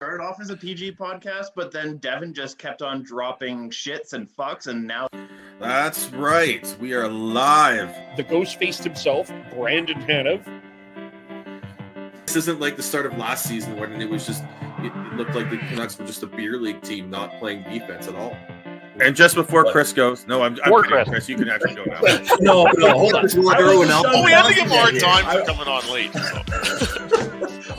started off as a PG podcast, but then Devin just kept on dropping shits and fucks, and now... That's right. We are live. The ghost faced himself, Brandon Tanev. This isn't like the start of last season when it looked like the Canucks were just a beer league team not playing defense at all. And just before Chris goes, I'm kidding, Chris, you can actually go now. No, hold on. Oh, we had to give more time for coming on late. So.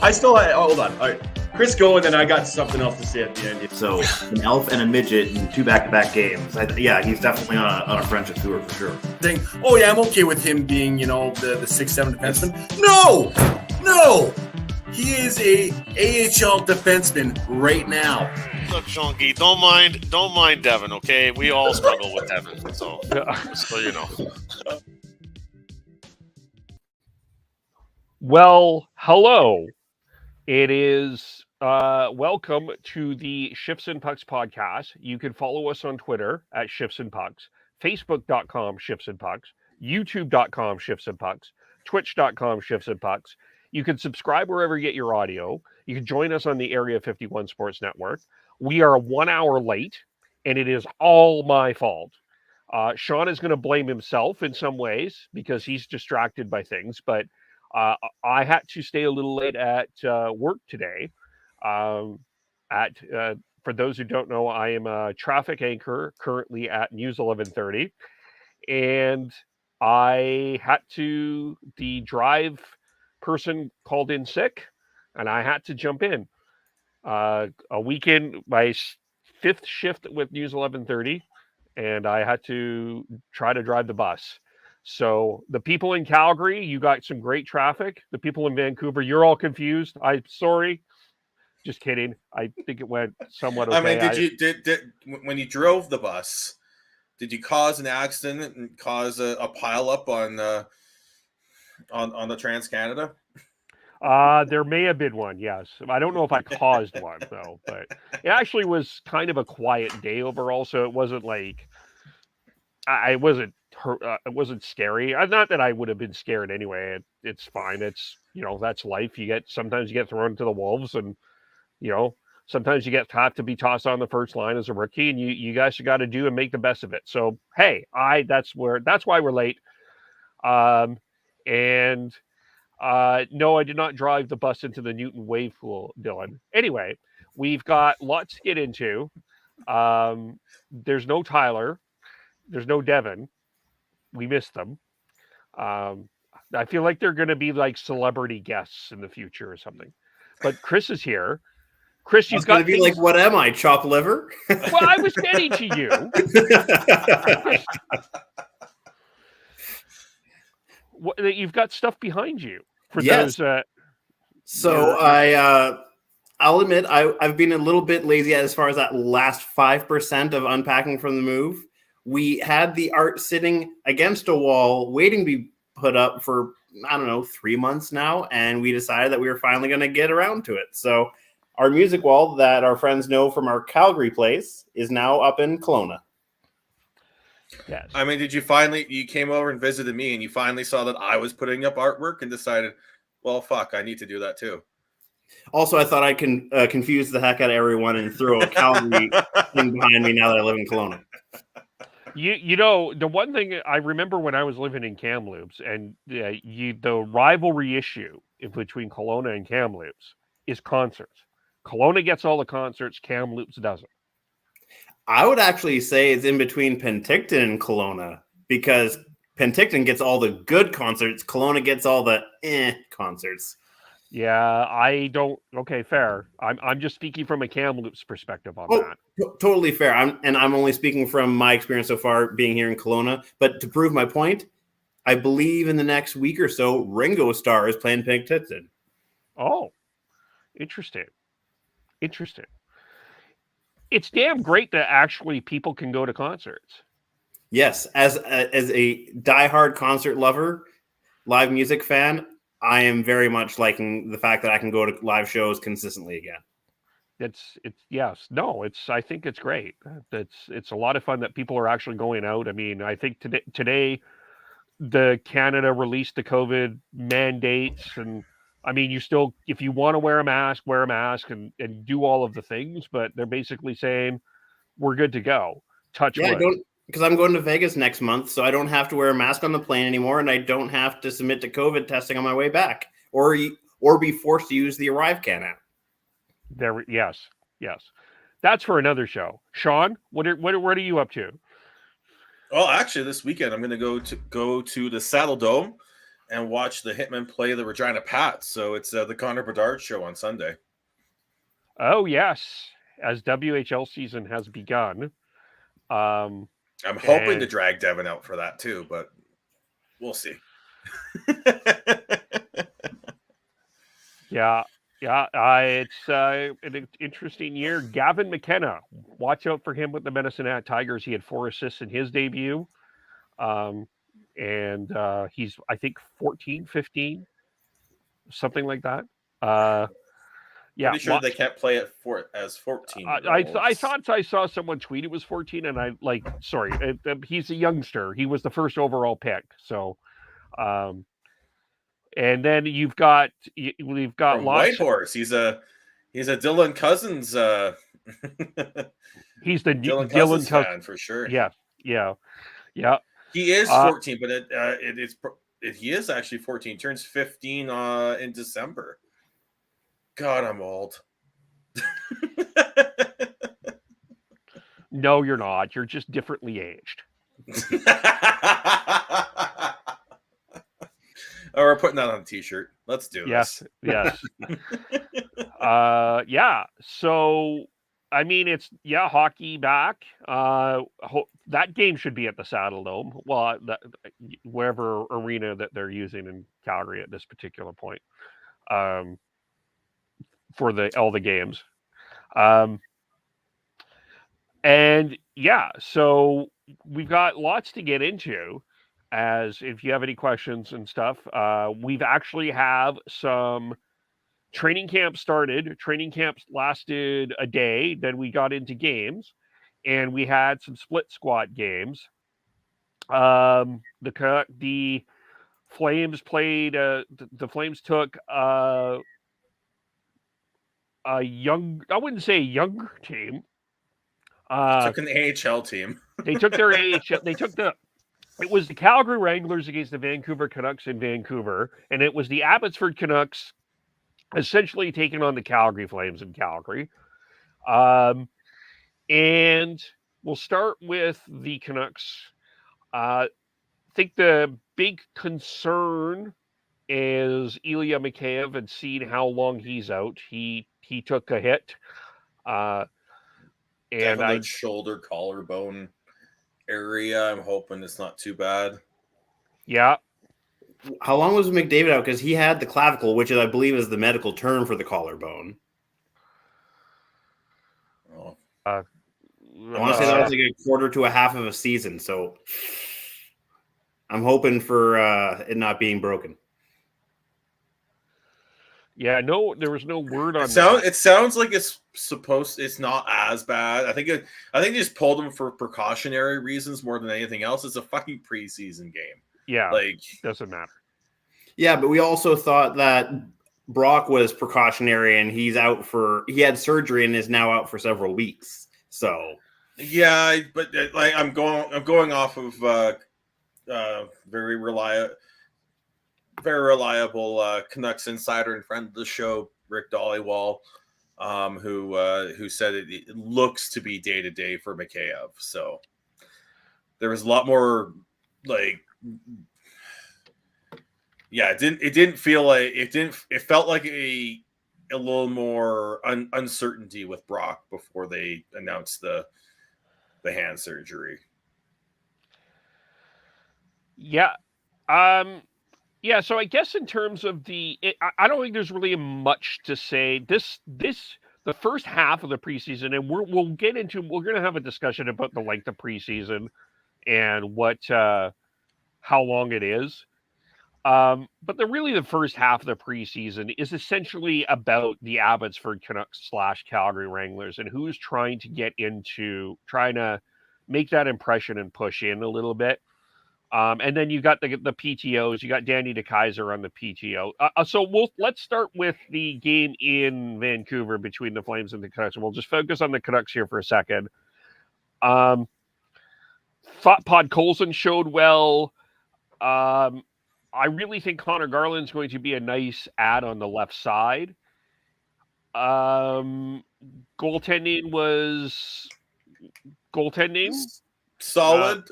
I still hold on. All right. Chris, go, and then I got something else to say at the end. So, an elf and a midget in 2 back-to-back games. He's definitely on a friendship tour for sure. I'm okay with him being, the 6'7" defenseman. No! He is a AHL defenseman right now. Look, Shonky, don't mind Devin, okay? We all struggle with Devin, so you know. Well, hello. It is welcome to the Shifts and Pucks podcast. You can follow us on Twitter at Shifts and Pucks, Facebook.com Shifts and Pucks, YouTube.com Shifts and Pucks, Twitch.com Shifts and Pucks. You can subscribe wherever you get your audio. You can join us on the Area 51 Sports Network. We are 1 hour late, and it is all my fault. Sean is going to blame himself in some ways because he's distracted by things, but I had to stay a little late at work today. For those who don't know, I am a traffic anchor currently at News 1130, and the drive person called in sick, and I had to jump in. A weekend, my 5th shift with News 1130, and I had to try to drive the bus. So the people in Calgary, you got some great traffic. The people in Vancouver, you're all confused. I'm sorry. Just kidding. I think it went somewhat okay. I mean, when you drove the bus, did you cause an accident and cause a pileup on the Trans-Canada? There may have been one, yes. I don't know if I caused one, though. But it actually was kind of a quiet day overall, so it wasn't like... it wasn't scary. Not that I would have been scared anyway. It's fine. It's, that's life. Sometimes you get thrown to the wolves, and, sometimes you have to be tossed on the first line as a rookie, and you guys got to do and make the best of it. So, hey, that's why we're late. No, I did not drive the bus into the Newton wave pool, Dylan. Anyway, we've got lots to get into. There's no Tyler. There's no Devin. We missed them. I feel like they're going to be like celebrity guests in the future or something. But Chris is here. Chris, you've got to be like, what am I, chopped liver? Well, I was getting to you. You've got stuff behind you for those. So I'll admit I've been a little bit lazy as far as that last 5% of unpacking from the move. We had the art sitting against a wall waiting to be put up for, 3 months now, and we decided that we were finally going to get around to it. So our music wall that our friends know from our Calgary place is now up in Kelowna. Yes. I mean, you came over and visited me, and you finally saw that I was putting up artwork and decided, well, fuck, I need to do that too. Also, I thought I can confuse the heck out of everyone and throw a Calgary thing behind me now that I live in Kelowna. The one thing I remember when I was living in Kamloops, and the rivalry issue between Kelowna and Kamloops is concerts. Kelowna gets all the concerts, Kamloops doesn't. I would actually say it's in between Penticton and Kelowna, because Penticton gets all the good concerts, Kelowna gets all the concerts. Yeah, I don't. Okay, fair. I'm just speaking from a Kamloops perspective on that. Totally fair. I'm only speaking from my experience so far being here in Kelowna. But to prove my point, I believe in the next week or so, Ringo Starr is playing Penticton. Oh, interesting. It's damn great that actually people can go to concerts. Yes, as a diehard concert lover, live music fan, I am very much liking the fact that I can go to live shows consistently again. I think it's great. It's a lot of fun that people are actually going out. I mean, I think today the Canada released the COVID mandates, and I mean, you still, if you want to wear a mask and do all of the things, but they're basically saying we're good to go. Touch wood. Because I'm going to Vegas next month, so I don't have to wear a mask on the plane anymore, and I don't have to submit to COVID testing on my way back, or be forced to use the ArriveCan app. Yes. That's for another show. Sean, what are you up to? Well, actually, this weekend I'm going to go to the Saddle Dome and watch the Hitmen play the Regina Pats. So it's the Connor Bedard show on Sunday. Oh yes, as WHL season has begun. I'm hoping to drag Devin out for that too, but we'll see. Yeah. It's an interesting year. Gavin McKenna, watch out for him with the Medicine Hat Tigers. He had 4 assists in his debut. And he's, I think, 14, 15, something like that. Yeah, pretty sure they can't play it as 14. I thought I saw someone tweet it was 14, and he's a youngster. He was the first overall pick. So, and then we've got from Whitehorse. He's a Dylan Cousins. He's the Dylan Cousins fan for sure. Yeah. He is 14, but he is actually 14. Turns 15 in December. God, I'm old. No, you're not. You're just differently aged. Oh, we're putting that on a t-shirt. Let's do this. Yes. Yeah. So, I mean, hockey back. That game should be at the Saddle Dome. Well, wherever arena that they're using in Calgary at this particular point. For all the games. And yeah, so we've got lots to get into. As if you have any questions and stuff, we've actually have some training camp started. Training camps lasted a day. Then we got into games, and we had some split squad games. The Flames played. The Flames took a young. I wouldn't say a younger team. Took an AHL team. They took their AHL. It was the Calgary Wranglers against the Vancouver Canucks in Vancouver, and it was the Abbotsford Canucks essentially taking on the Calgary Flames in Calgary. And we'll start with the Canucks. I think the big concern is Ilya Mikheyev and seeing how long he's out. He took a hit. And shoulder collarbone area. I'm hoping it's not too bad. Yeah. How long was McDavid out? Because he had the clavicle, which I believe is the medical term for the collarbone. Oh. I want to say that was like a quarter to a half of a season. So I'm hoping for it not being broken. Yeah, no, there was no word on that. It sounds like it's not as bad. I think they just pulled him for precautionary reasons more than anything else. It's a fucking preseason game. Yeah, doesn't matter. Yeah, but we also thought that Brock was precautionary and he had surgery and is now out for several weeks. So yeah, but I'm going off of very reliable Canucks insider and friend of the show, Rick Dollywall, who said it looks to be day to day for Mikheyev. So there was a lot more it felt like a little more uncertainty with Brock before they announced the hand surgery. Yeah. Yeah, so I guess in terms of I don't think there's really much to say. The first half of the preseason, and we're going to have a discussion about the length of preseason and how long it is. But the first half of the preseason is essentially about the Abbotsford Canucks / Calgary Wranglers and who's trying to make that impression and push in a little bit. And then you got the PTOs. You got Danny DeKaiser on the PTO. So let's start with the game in Vancouver between the Flames and the Canucks. We'll just focus on the Canucks here for a second. Thought Podkolzin showed well. I really think Connor Garland's going to be a nice add on the left side. Goaltending was solid.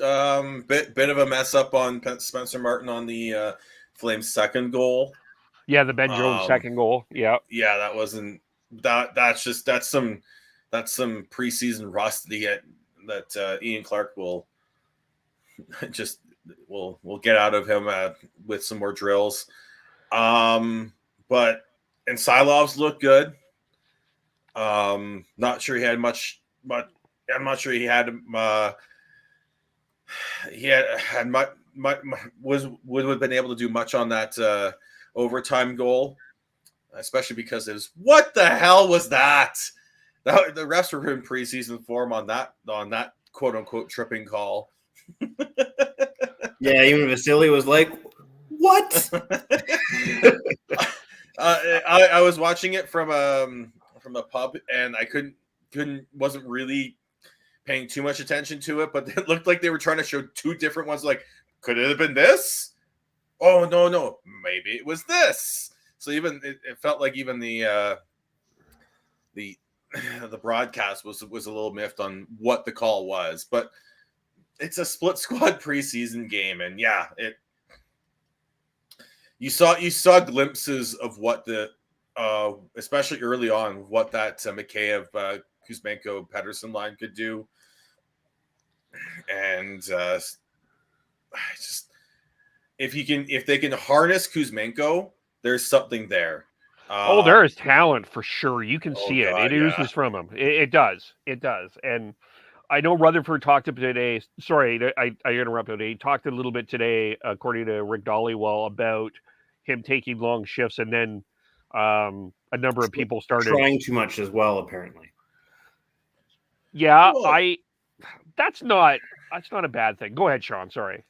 Bit of a mess up on Spencer Martin on the Flames' second goal. Yeah, the Ben Jones second goal. Yeah, that wasn't that. That's some preseason rust that Ian Clark will just we'll get out of him with some more drills. But and Silovs looked good. Not sure he had much, but I'm not sure he had much would have been able to do much on that overtime goal, especially because it was what the hell was that? The refs were in preseason form on that quote unquote tripping call. Yeah, even Vasily was like, "What?" I was watching it from a pub, and I wasn't really paying too much attention to it, but it looked like they were trying to show two different ones. Like, could it have been this? Oh no, maybe it was this. So even it felt like even the broadcast was a little miffed on what the call was, but it's a split squad preseason game, and yeah, you saw glimpses of what the especially early on what that Mikheyev Kuzmenko Pedersen line could do, and if they can harness Kuzmenko, there's something there. There is talent for sure. You can see it. It oozes from him. It does. And I know Rutherford talked today. Sorry, I interrupted. He talked a little bit today, according to Rick Dollywell, about him taking long shifts, and then a number of people started trying too much as well. Apparently, yeah. That's not a bad thing. Go ahead, Sean. Sorry.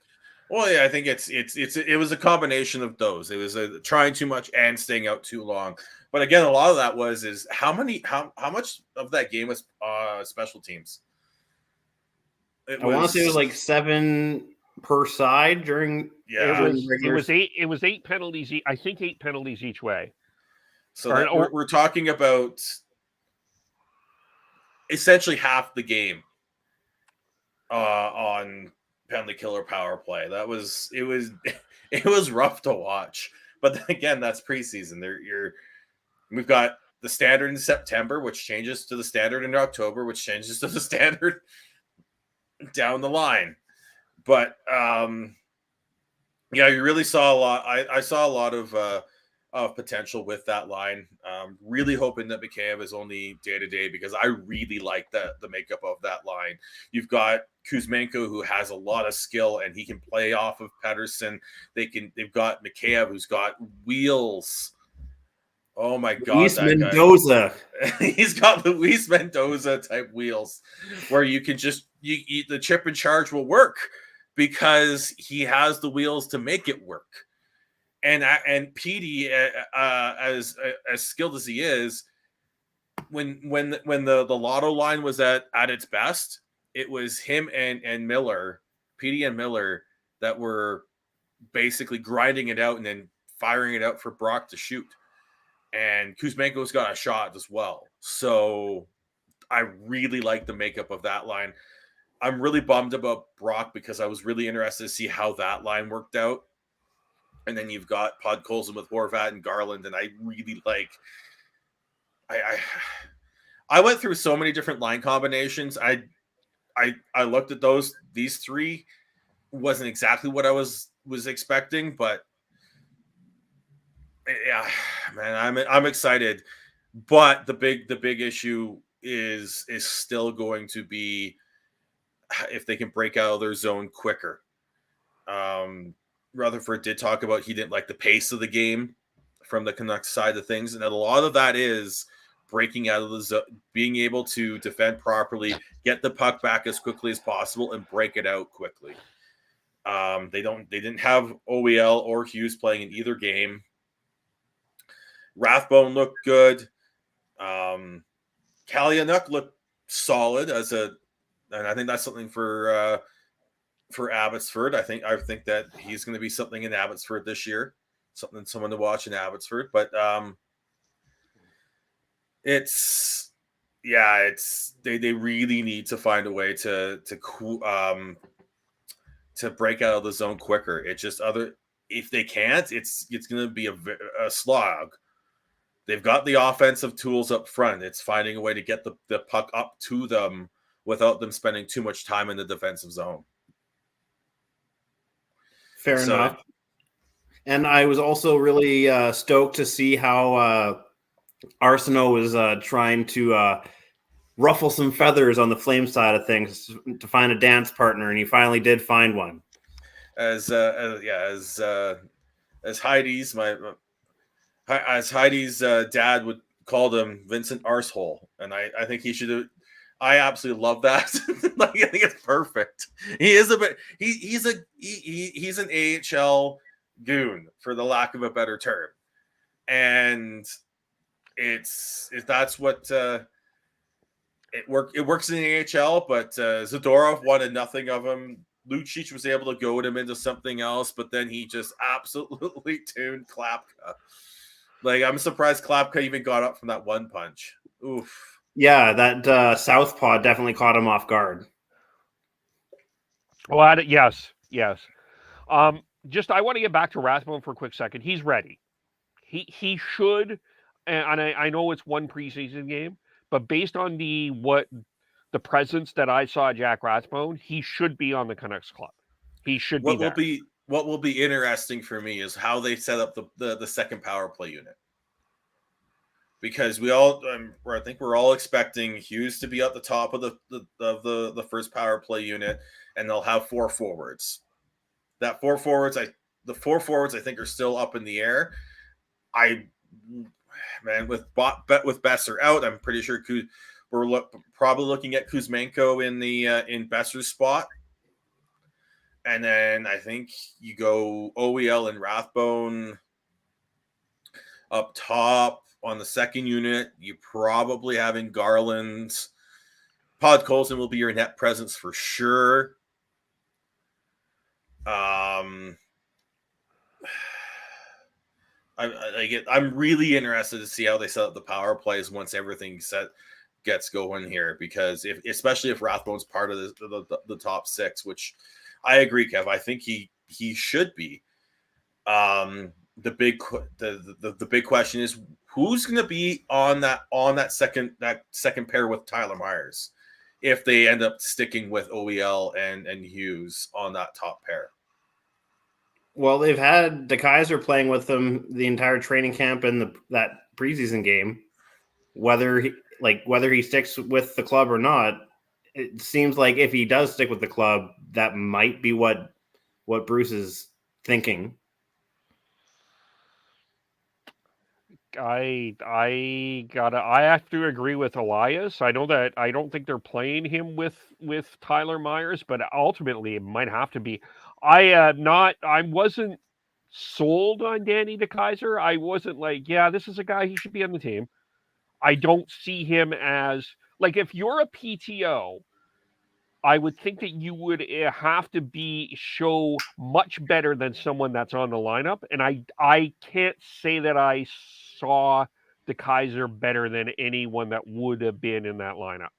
Well, yeah, I think it was a combination of those. It was trying too much and staying out too long. But again, a lot of that is how much of that game was special teams. I want to say it was like 7 per side during. Yeah, it was 8. It was 8 penalties. I think 8 penalties each way. So we're talking about essentially half the game on penalty killer power play. It was rough to watch. But then again, that's preseason. We've got the standard in September, which changes to the standard in October, which changes to the standard down the line. But yeah, you really saw a lot. I saw a lot of potential with that line. Really hoping that Mikheyev is only day-to-day, because I really like the makeup of that line. You've got Kuzmenko, who has a lot of skill and he can play off of Pedersen. They've got Mikheyev, who's got wheels. Oh my God, Luis Mendoza. He's got Luis Mendoza type wheels, where you can just the chip and charge will work because he has the wheels to make it work. And Petey, as skilled as he is, when the Lotto line was at its best, it was him and Miller, Petey and Miller, that were basically grinding it out and then firing it out for Brock to shoot. And Kuzmenko's got a shot as well. So I really like the makeup of that line. I'm really bummed about Brock because I was really interested to see how that line worked out. And then you've got Podkolzin with Horvat and Garland, and I really like. I went through so many different line combinations. I looked at these three, wasn't exactly what I was expecting, but yeah, man, I'm excited. But the big issue is still going to be if they can break out of their zone quicker. Rutherford did talk about he didn't like the pace of the game from the Canucks side of things, and a lot of that is breaking out of the zone, being able to defend properly, get the puck back as quickly as possible, and break it out quickly. They didn't have OEL or Hughes playing in either game. Rathbone looked good. Kalyanuk looked solid and I think that's something for Abbotsford. I think that he's going to be something in Abbotsford this year, someone to watch in Abbotsford. But they really need to find a way to break out of the zone quicker. If they can't, it's going to be a slog. They've got the offensive tools up front. It's finding a way to get the puck up to them without them spending too much time in the defensive zone. Fair enough. And I was also really stoked to see how Arsenault was trying to ruffle some feathers on the Flame side of things to find a dance partner, and he finally did find one. As Heidi's dad would call him, Vincent Arsehole, and I think he should. I absolutely love that. Like, I think it's perfect. He is he's an AHL goon, for the lack of a better term, and that's what it works in the AHL. But Zadorov wanted nothing of him. Lucic was able to goad him into something else, but then he just absolutely tuned Klapka. Like, I'm surprised Klapka even got up from that one punch. Oof. Yeah, that southpaw definitely caught him off guard. Well, yes. Just I want to get back to Rathbone for a quick second. He's ready. He should, and I know it's one preseason game, but based on the presence that I saw at Jack Rathbone, he should be on the Canucks club. He should be there. What will be interesting for me is how they set up the second power play unit. Because I think we're all expecting Hughes to be at the top of the first power play unit, and they'll have four forwards. The four forwards I think are still up in the air. With Boeser out, I'm pretty sure we're probably looking at Kuzmenko in Boeser's spot. And then I think you go OEL and Rathbone up top. On the second unit, you probably having Garland. Podkolzin will be your net presence for sure. I'm really interested to see how they set up the power plays once everything gets going here, because especially if Rathbone's part of the top six, which I agree, Kev. I think he should be. The big question is, who's going to be on that second pair with Tyler Myers if they end up sticking with OEL and Hughes on that top pair? Well, they've had De Kaiser playing with them the entire training camp and that preseason game. Whether he sticks with the club or not, it seems like if he does stick with the club, that might be what Bruce is thinking. I have to agree with Elias. I know that I don't think they're playing him with Tyler Myers, but ultimately it might have to be. I wasn't sold on Danny De Kaiser. I wasn't like, yeah, this is a guy, he should be on the team. I don't see him as, like, if you're a PTO, I would think that you would have to show much better than someone that's on the lineup. And I can't say that I saw De Kaiser better than anyone that would have been in that lineup.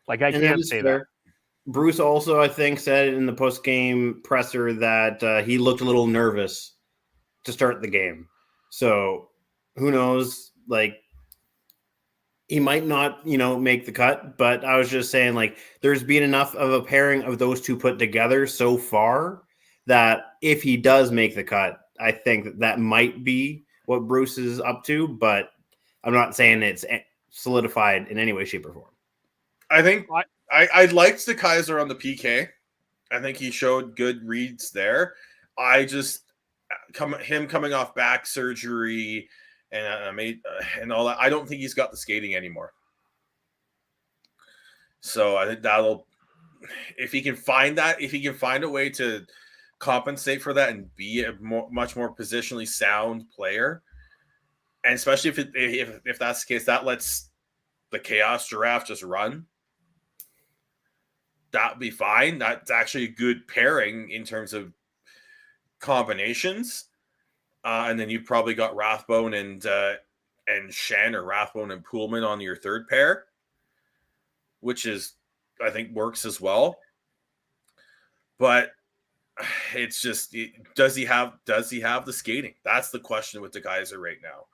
Like, I can't say that. Bruce also, I think, said in the post-game presser that he looked a little nervous to start the game. So who knows? Like, he might not, make the cut, but I was just saying, like, there's been enough of a pairing of those two put together so far that if he does make the cut, I think that might be what Bruce is up to, but I'm not saying it's solidified in any way, shape, or form. I think I liked De Kaiser on the PK. I think he showed good reads there. I just him coming off back surgery and all that, I don't think he's got the skating anymore. So I think if he can find a way to compensate for that and be a much more positionally sound player. And especially if that's the case, that lets the Chaos Giraffe just run. That'd be fine. That's actually a good pairing in terms of combinations. And then you've probably got Rathbone and Shen, or Rathbone and Poolman on your third pair, which is, I think, works as well. But it's just, does he have the skating? That's the question with the Geyser right now.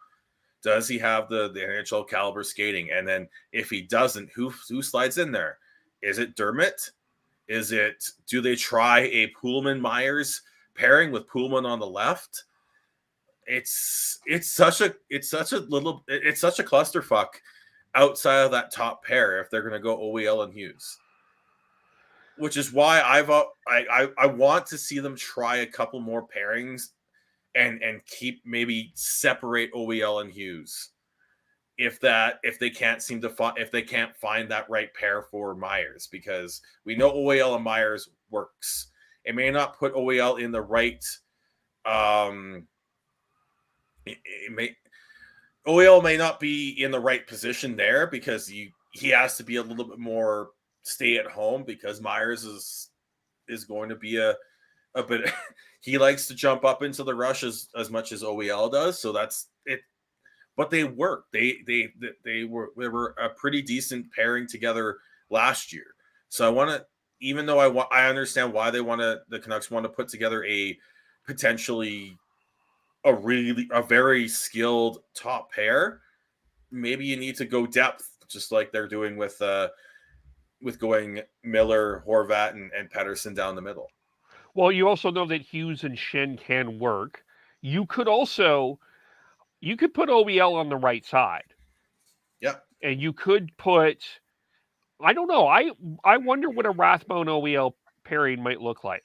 Does he have the NHL caliber skating? And then if he doesn't, who slides in there? Is it Dermott? Do they try a Poolman Myers pairing with Poolman on the left? It's such a clusterfuck outside of that top pair if they're going to go OEL and Hughes. Which is why I want to see them try a couple more pairings and maybe separate OEL and Hughes if they can't find that right pair for Myers, because we know OEL and Myers works. It may not put OEL in the right OEL may not be in the right position there, because he has to be a little bit more stay at home, because Myers is going to be a bit he likes to jump up into the rush as much as OEL does, so that's it. But they work. They were a pretty decent pairing together last year. So I want to, even though I understand why the Canucks want to put together a potentially a very skilled top pair, maybe you need to go depth, just like they're doing with going Miller, Horvat, and Pettersson down the middle. Well, you also know that Hughes and Shen can work. You could put OEL on the right side. Yeah. And you could put, I don't know, I wonder what a Rathbone OEL pairing might look like.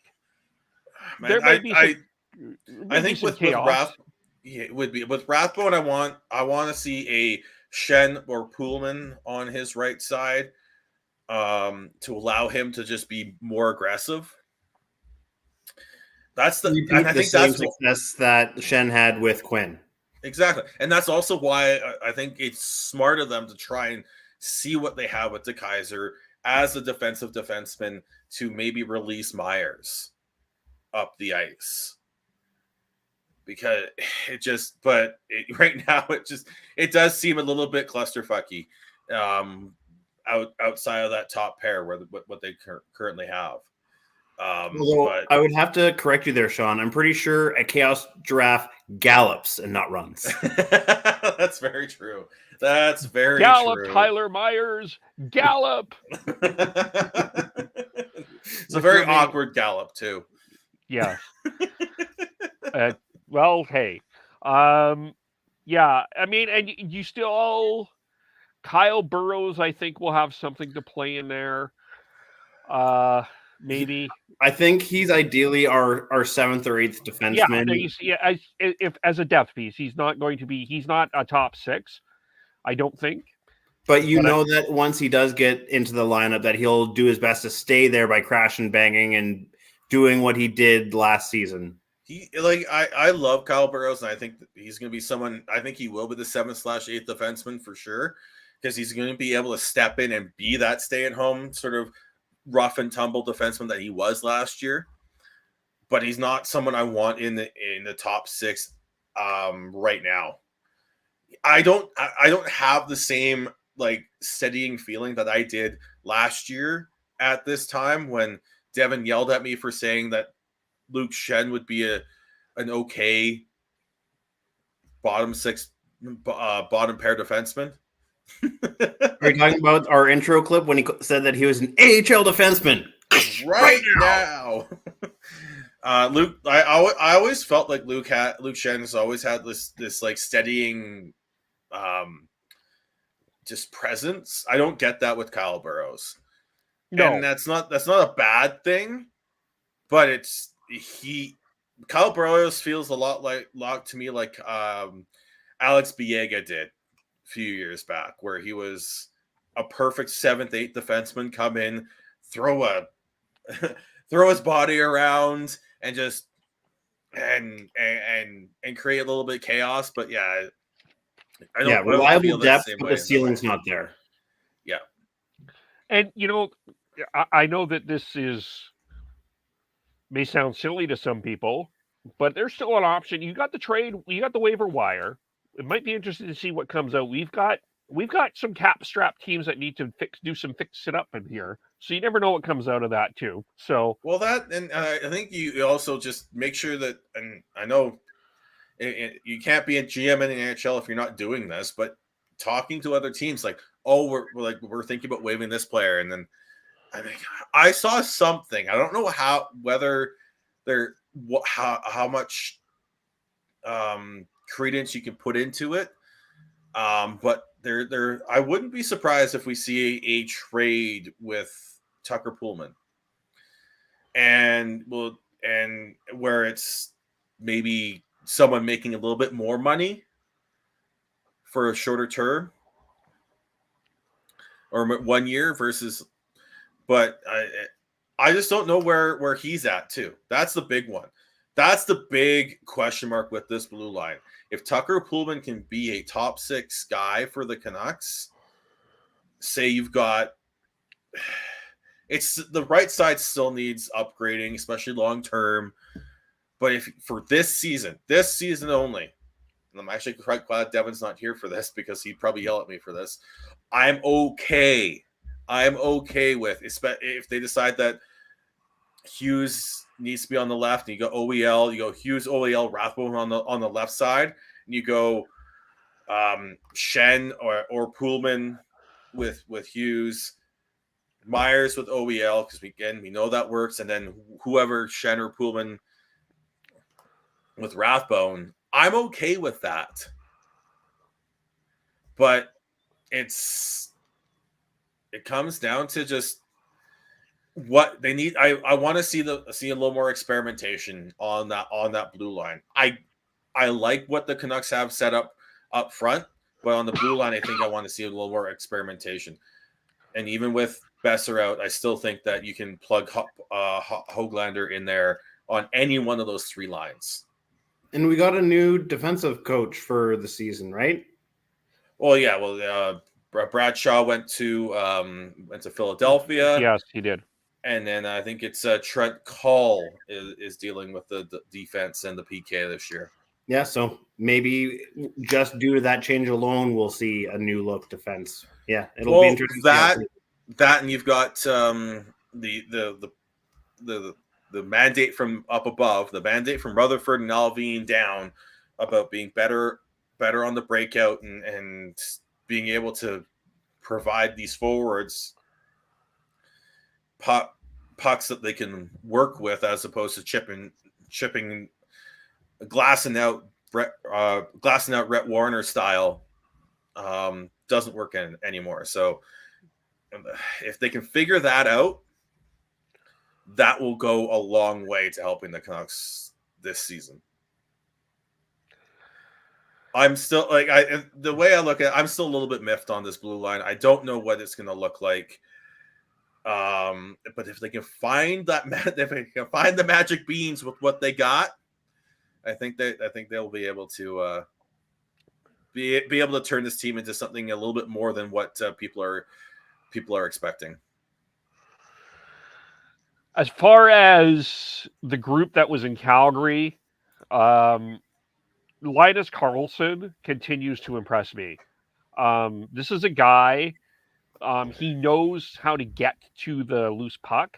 Man, there might be I think with Rathbone, I want to see a Shen or Poolman on his right side, to allow him to just be more aggressive. That's the success that Shen had with Quinn. Exactly, and that's also why I think it's smart of them to try and see what they have with the Kaiser as a defensive defenseman to maybe release Myers up the ice, because right now it does seem a little bit clusterfucky outside of that top pair what they currently have. But I would have to correct you there, Sean. I'm pretty sure a Chaos Giraffe gallops and not runs. That's very true. That's very Gallop, true. Tyler Myers, gallop. It's a very awkward gallop too. Yeah. Well, hey. Yeah, I mean, and you still, Kyle Burrows, I think, will have something to play in there. Maybe. I think he's ideally our seventh or eighth defenseman. If as a depth piece, he's not a top six, I don't think. But that once he does get into the lineup, that he'll do his best to stay there by crashing, banging, and doing what he did last season. I love Kyle Burrows, and I think he's going to be someone. I think he will be the 7/8 defenseman for sure, because he's going to be able to step in and be that stay-at-home sort of rough and tumble defenseman that he was last year. But he's not someone I want in the top six right now. I don't have the same steadying feeling that I did last year at this time, when Devin yelled at me for saying that Luke Shen would be an okay bottom pair defenseman. Are you talking about our intro clip when he said that he was an AHL defenseman? Right now. Luke, I always felt like Luke Shen has always had this steadying just presence. I don't get that with Kyle Burrows. No. And that's not a bad thing, but Kyle Burrows feels a lot to me like Alex Biega did a few years back, where he was a perfect 7th, 8th defenseman, come in, throw his body around, and just and create a little bit of chaos. But yeah, I don't reliable feel depth, the same but way the ceiling's not there. Yeah. And I know that this may sound silly to some people, but there's still an option. You got the trade, you got the waiver wire. It might be interesting to see what comes out. We've got some cap strap teams that need to do some fix it up in here. So you never know what comes out of that too. So and I think you also just make sure that, and I know you can't be a GM in the NHL if you're not doing this, but talking to other teams like, oh, we're thinking about waiving this player, and then I saw something. I don't know how much credence you can put into it, but I wouldn't be surprised if we see a trade with Tucker Pullman, and where it's maybe someone making a little bit more money for a shorter term or 1 year versus, but I just don't know where he's at too. That's the big one. That's the big question mark with this blue line. If Tucker Pullman can be a top 6 guy for the Canucks, say you've got, it's the right side still needs upgrading, especially long term. But if for this season only, and I'm actually quite glad Devin's not here for this because he'd probably yell at me for this. I'm okay with, if they decide that Hughes needs to be on the left, and you go OEL, you go Hughes, OEL, Rathbone on the left side, and you go Shen or Pullman with Hughes, Myers with OEL, because we know that works, and then whoever, Shen or Pullman with Rathbone. I'm okay with that, but it comes down to just what they need. I want to see a little more experimentation on that blue line. I like what the Canucks have set up front, but on the blue line, I think I want to see a little more experimentation. And even with Boeser out, I still think that you can plug Höglander in there on any one of those 3 lines. And we got a new defensive coach for the season, right? Well, yeah. Well, Bradshaw went to Philadelphia. Yes, he did. And then I think it's Trent Call is dealing with the defense and the PK this year. Yeah, so maybe just due to that change alone, we'll see a new look defense. Yeah, it'll be interesting. That and you've got the mandate from up above, the mandate from Rutherford and Alvin down about being better on the breakout and being able to provide these forwards pucks that they can work with, as opposed to chipping, glassing out Rhett Warner style, doesn't work anymore. So if they can figure that out, that will go a long way to helping the Canucks this season. I'm still the way I look at it, I'm still a little bit miffed on this blue line. I don't know what it's going to look like. But if they can find the magic beans with what they got, I think they'll be able to be able to turn this team into something a little bit more than what people are expecting. As far as the group that was in Calgary, Linus Karlsson continues to impress me. This is a guy, he knows how to get to the loose puck,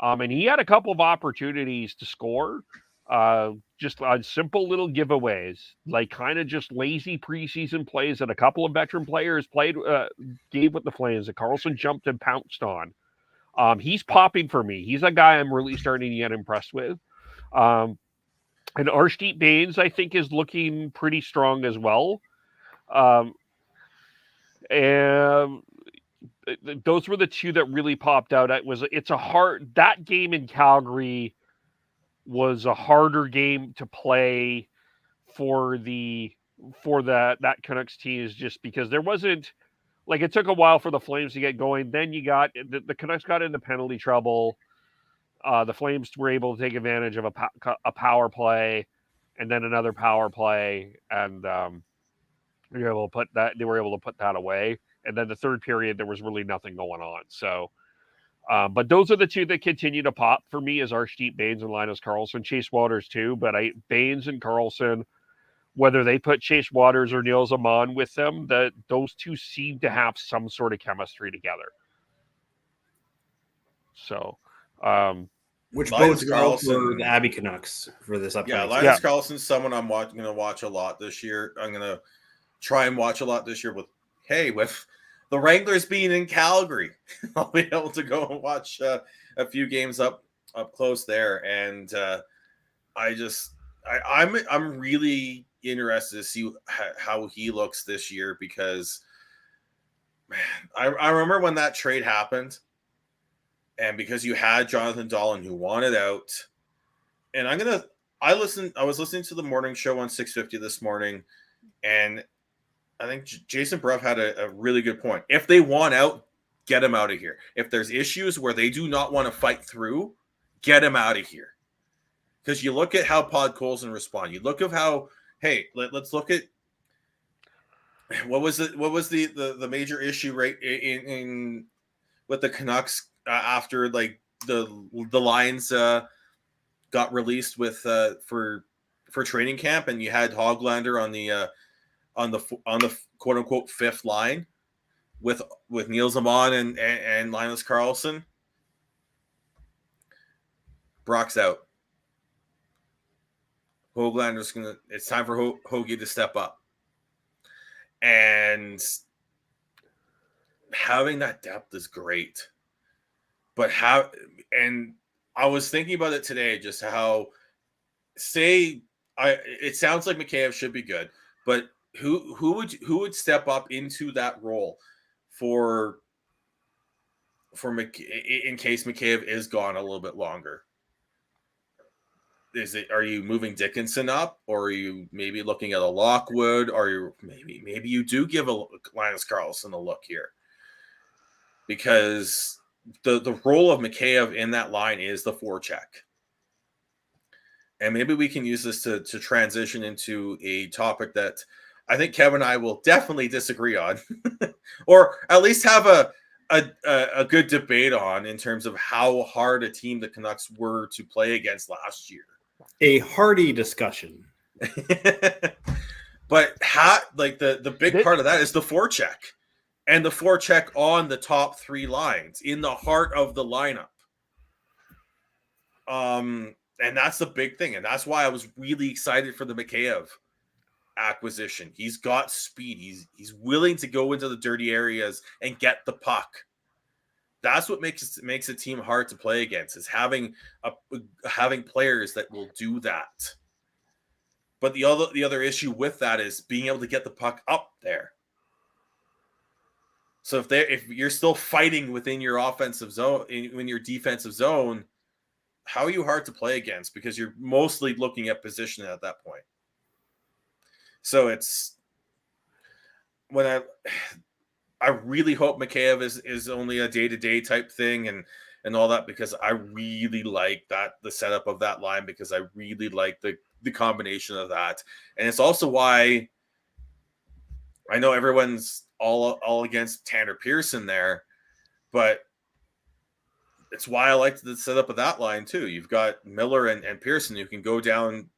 and he had a couple of opportunities to score, just on simple little giveaways, like kind of just lazy preseason plays that a couple of veteran players gave with the Flames that Karlsson jumped and pounced on. He's popping for me. He's a guy I'm really starting to get impressed with. And Arshdeep Bains, I think, is looking pretty strong as well. And those were the 2 that really popped out. That game in Calgary was a harder game to play for that Canucks team, is just because there wasn't, like, it took a while for the Flames to get going. Then you got the Canucks got into penalty trouble. the Flames were able to take advantage of a power play, and then another power play, and they were able to put that away. And then the third period, there was really nothing going on. So, but those are the two that continue to pop for me, is Archdeep Bains and Linus Karlsson. Chase Waters too, but Bains and Karlsson, whether they put Chase Waters or Niels Amon with them, that those two seem to have some sort of chemistry together. So, which Linus bodes well for Karlsson- the Abbey Canucks for this upcoming season. Linus Karlsson's someone I'm going to watch a lot this year. I'm going to try and watch a lot this year with the Wranglers being in Calgary. I'll be able to go and watch a few games up close there. And I'm really interested to see how he looks this year, because man, I remember when that trade happened, and because you had Jonathan Dahlen who wanted out, and I was listening to the morning show on 650 this morning, and I think Jason Bruff had a really good point. If they want out, get them out of here. If there's issues where they do not want to fight through, get them out of here. Because you look at how Podkolzin respond. You look at how, hey, let's look at what was the major issue right in with the Canucks after like the Lions got released with for training camp, and you had Hoglander on the quote unquote fifth line with Niels Amon and Linus Karlsson. Brock's out. Hoglander's it's time for Hoagie to step up. And having that depth is great. But and I was thinking about it today, just how it sounds like Mikheyev should be good, but who would step up into that role for in case Mikheyev is gone a little bit longer? Are you moving Dickinson up, or are you maybe looking at a Lockwood, or maybe you do give a Linus Karlsson a look here, because the role of Mikheyev in that line is the forecheck. And maybe we can use this to transition into a topic that I think Kevin and I will definitely disagree on, or at least have a good debate on, in terms of how hard a team the Canucks were to play against last year. A hearty discussion. But the big part of that is the forecheck, and the forecheck on the top three lines in the heart of the lineup. And that's the big thing, and that's why I was really excited for the Mikheyev acquisition. He's got speed. He's willing to go into the dirty areas and get the puck. That's what makes a team hard to play against, is having players that will do that. But the other issue with that is being able to get the puck up there. So if you're still fighting within your offensive zone, in your defensive zone, how are you hard to play against? Because you're mostly looking at position at that point. So it's when I really hope Mikheyev is only a day-to-day type thing and all that, because I really like the setup of that line, because I really like the combination of that. And it's also why I know everyone's all against Tanner Pearson there, but it's why I like the setup of that line too. You've got Miller and Pearson who can go down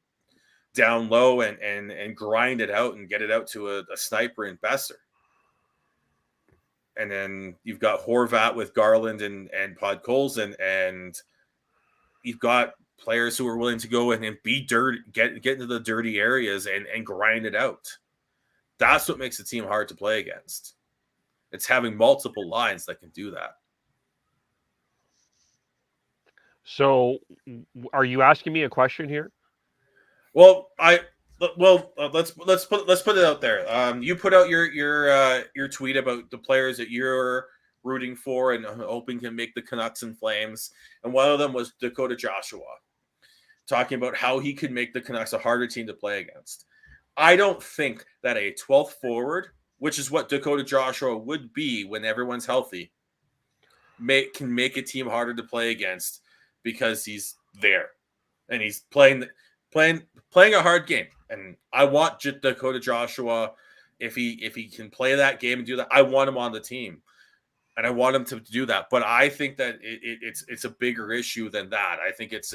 low and grind it out and get it out to a sniper in Boeser. And then you've got Horvat with Garland and Podkolzin, and you've got players who are willing to go in and be dirty, get into the dirty areas and grind it out. That's what makes the team hard to play against. It's having multiple lines that can do that. So, are you asking me a question here? Well, let's put it out there. You put out your tweet about the players that you're rooting for and hoping can make the Canucks and Flames, and one of them was Dakota Joshua, talking about how he could make the Canucks a harder team to play against. I don't think that a 12th forward, which is what Dakota Joshua would be when everyone's healthy, can make a team harder to play against, because he's there and he's playing a hard game. And I want Dakota Joshua, if he can play that game and do that, I want him on the team. And I want him to do that. But I think that it's a bigger issue than that. I think it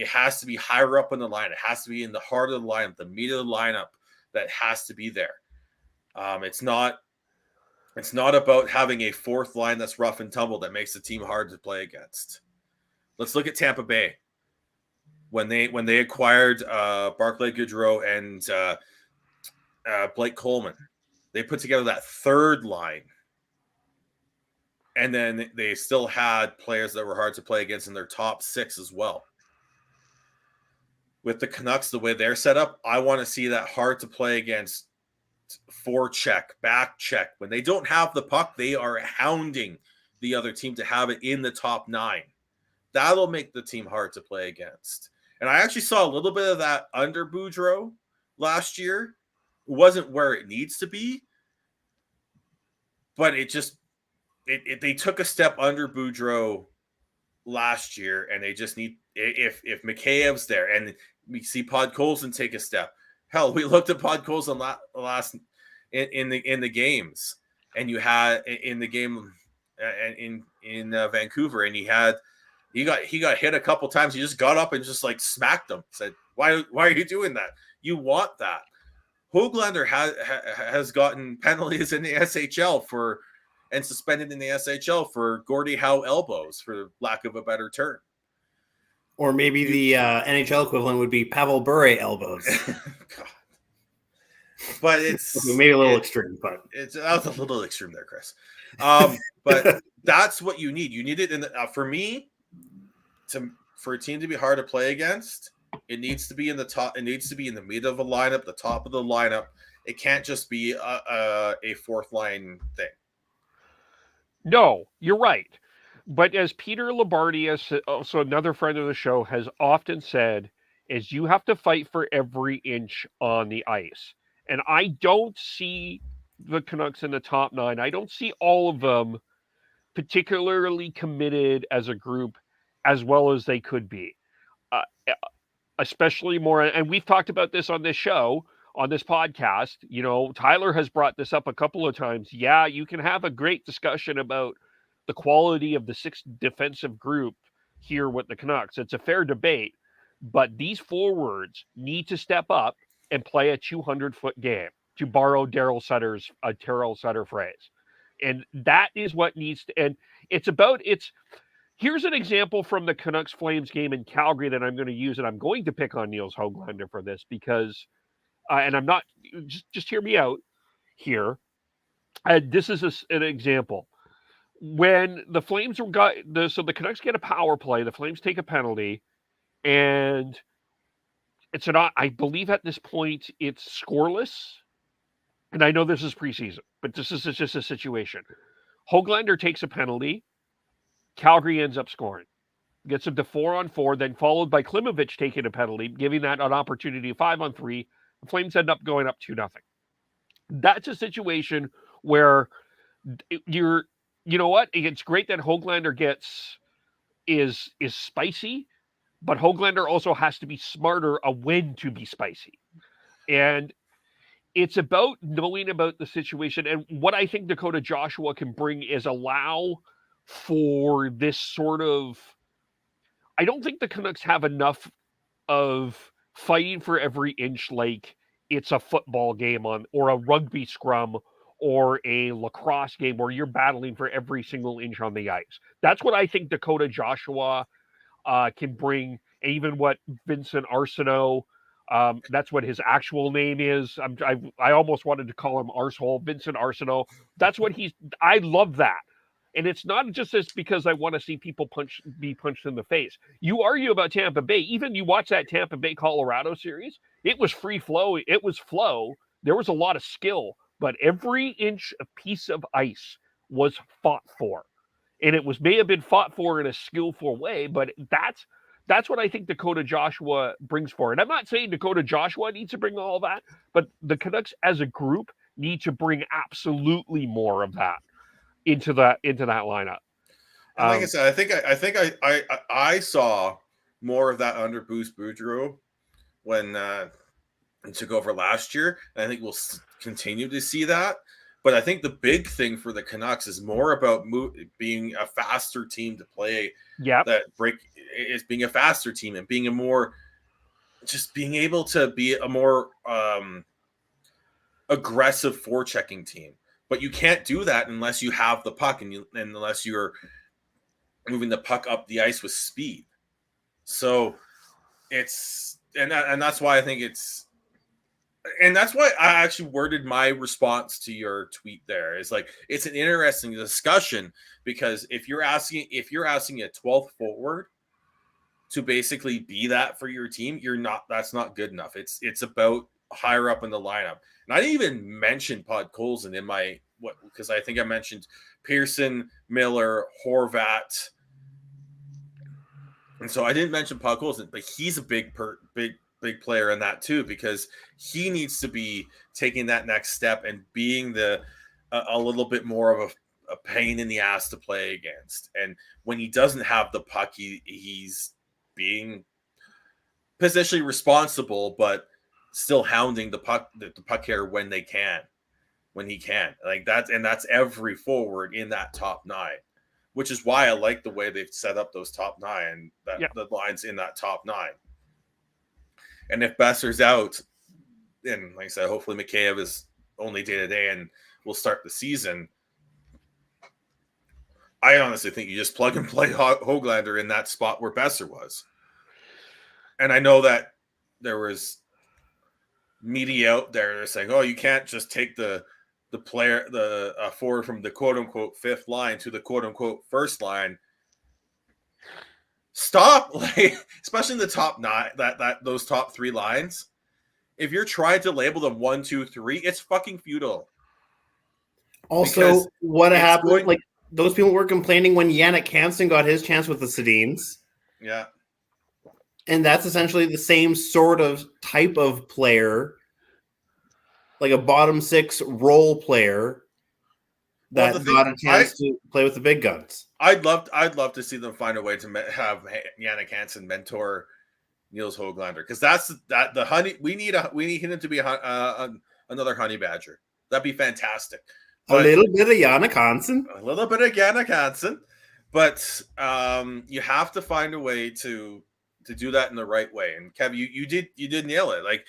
has to be higher up in the line. It has to be in the heart of the lineup, the meat of the lineup that has to be there. It's not about having a fourth line that's rough and tumble that makes the team hard to play against. Let's look at Tampa Bay. When they acquired Barclay Goodrow and Blake Coleman, they put together that third line. And then they still had players that were hard to play against in their top six as well. With the Canucks, the way they're set up, I want to see that hard to play against forecheck, back check. When they don't have the puck, they are hounding the other team to have it in the top nine. That'll make the team hard to play against. And I actually saw a little bit of that under Boudreau last year. It wasn't where it needs to be, but they took a step under Boudreau last year, and they just need, if Mikheyev's there, and we see Podkolzin take a step. Hell, we looked at Podkolzin last in the games, and you had in the game in Vancouver, and he got hit a couple times. He just got up and just like smacked him. Said, "Why are you doing that? You want that?" Höglander has gotten penalties in the SHL and suspended in the SHL for Gordie Howe elbows, for lack of a better term. Or maybe the NHL equivalent would be Pavel Bure elbows. God. But it's maybe a little extreme, but that was a little extreme there, Chris. But that's what you need. You need it for me for a team to be hard to play against. It needs to be in the top. It needs to be in the meat of the lineup, the top of the lineup. It can't just be a fourth line thing. No, you're right. But as Peter Labardia, also another friend of the show, has often said, is you have to fight for every inch on the ice. And I don't see the Canucks in the top nine. I don't see all of them particularly committed as a group as well as they could be. Especially more, and we've talked about this on this show, on this podcast. You know, Tyler has brought this up a couple of times. Yeah, you can have a great discussion about the quality of the sixth defensive group here with the Canucks. It's a fair debate, but these forwards need to step up and play a 200-foot game, to borrow Daryl Sutter phrase. And that is what needs to, and here's an example from the Canucks Flames game in Calgary that I'm going to use, and I'm going to pick on Niels Höglander for this because, and I'm not, just hear me out here. This is an example. When the Flames so the Canucks get a power play, the Flames take a penalty, and I believe at this point it's scoreless. And I know this is preseason, but this is just a situation. Höglander takes a penalty. Calgary ends up scoring. Gets him to 4-on-4, then followed by Klimovich taking a penalty, giving that an opportunity of 5-on-3. The Flames end up going up 2-0. That's a situation where you know what? It's great that Höglander is spicy, but Höglander also has to be smarter of when to be spicy. And it's about knowing about the situation. And what I think Dakota Joshua can bring is allow for this sort of, I don't think the Canucks have enough of fighting for every inch like it's a football game or a rugby scrum or a lacrosse game where you're battling for every single inch on the ice. That's what I think Dakota Joshua can bring. Even what Vincent Arsenault, that's what his actual name is. I almost wanted to call him Arsehole, Vincent Arsenault. That's what I love that. And it's not just because I want to see people be punched in the face. You argue about Tampa Bay. Even you watch that Tampa Bay Colorado series, it was free flow. It was flow. There was a lot of skill, but every inch a piece of ice was fought for. And it may have been fought for in a skillful way, but that's what I think Dakota Joshua brings for it. I'm not saying Dakota Joshua needs to bring all that, but the Canucks as a group need to bring absolutely more of that into that lineup. And like I said, I saw more of that under Bruce Boudreau when he took over last year. And I think we'll continue to see that. But I think the big thing for the Canucks is more about being a faster team to play. Yeah, is being a faster team and being being able to be a more aggressive forechecking team. But you can't do that unless you have the puck and unless you're moving the puck up the ice with speed. So it's and that's why I think that's why I actually worded my response to your tweet there. Is like it's an interesting discussion because if you're asking a 12th forward to basically be that for your team, that's not good enough. It's about higher up in the lineup. And I didn't even mention Podkolzin in my because I think I mentioned Pearson, Miller, Horvat. And so I didn't mention Podkolzin, but he's a big player in that too, because he needs to be taking that next step and being a little bit more of a pain in the ass to play against. And when he doesn't have the puck, he's being positionally responsible, but still hounding the puck carrier when he can. Like that, and that's every forward in that top nine, which is why I like the way they've set up those top nine, the lines in that top nine. And if Boeser's out, and like I said, hopefully Mikheyev is only day-to-day and will start the season, I honestly think you just plug and play Höglander in that spot where Boeser was. And I know that there was media out there that are saying, oh, you can't just take the forward from the quote-unquote fifth line to the quote-unquote first line. Stop, especially in the top nine, those top three lines. If you're trying to label them 1, 2, 3, it's fucking futile. Also, what happened? Those people were complaining when Yannick Hansen got his chance with the Sedins. Yeah, and that's essentially the same sort of type of player, like a bottom six role player that got a chance to play with the big guns. I'd love to see them find a way to have Yannick Hansen mentor Niels Höglander, because that's the honey. We need him to be another honey badger. That'd be fantastic. But a little bit of Yannick Hansen. A little bit of Yannick Hansen, but you have to find a way to do that in the right way. And Kev, you did nail it. Like,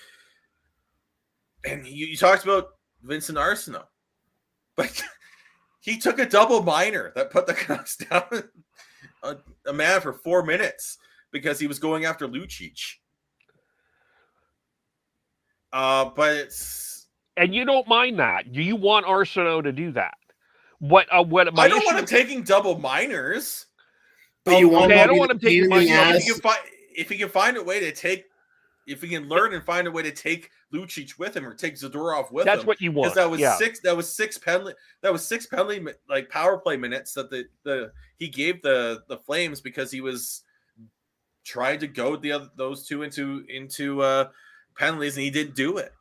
and you talked about Vincent Arsenault, but he took a double minor that put the Canucks down a man for 4 minutes because he was going after Lucic. But it's. And you don't mind that. Do you want Arsenault to do that? What I don't want him taking double minors. But you want I don't want him taking minors. If he can find a way to take, if he can learn and find a way to take Lucic with him or take Zadorov with him. That's what you want. Because that was six penalty like power play minutes that he gave the Flames because he was trying to goad those two into penalties, and he didn't do it.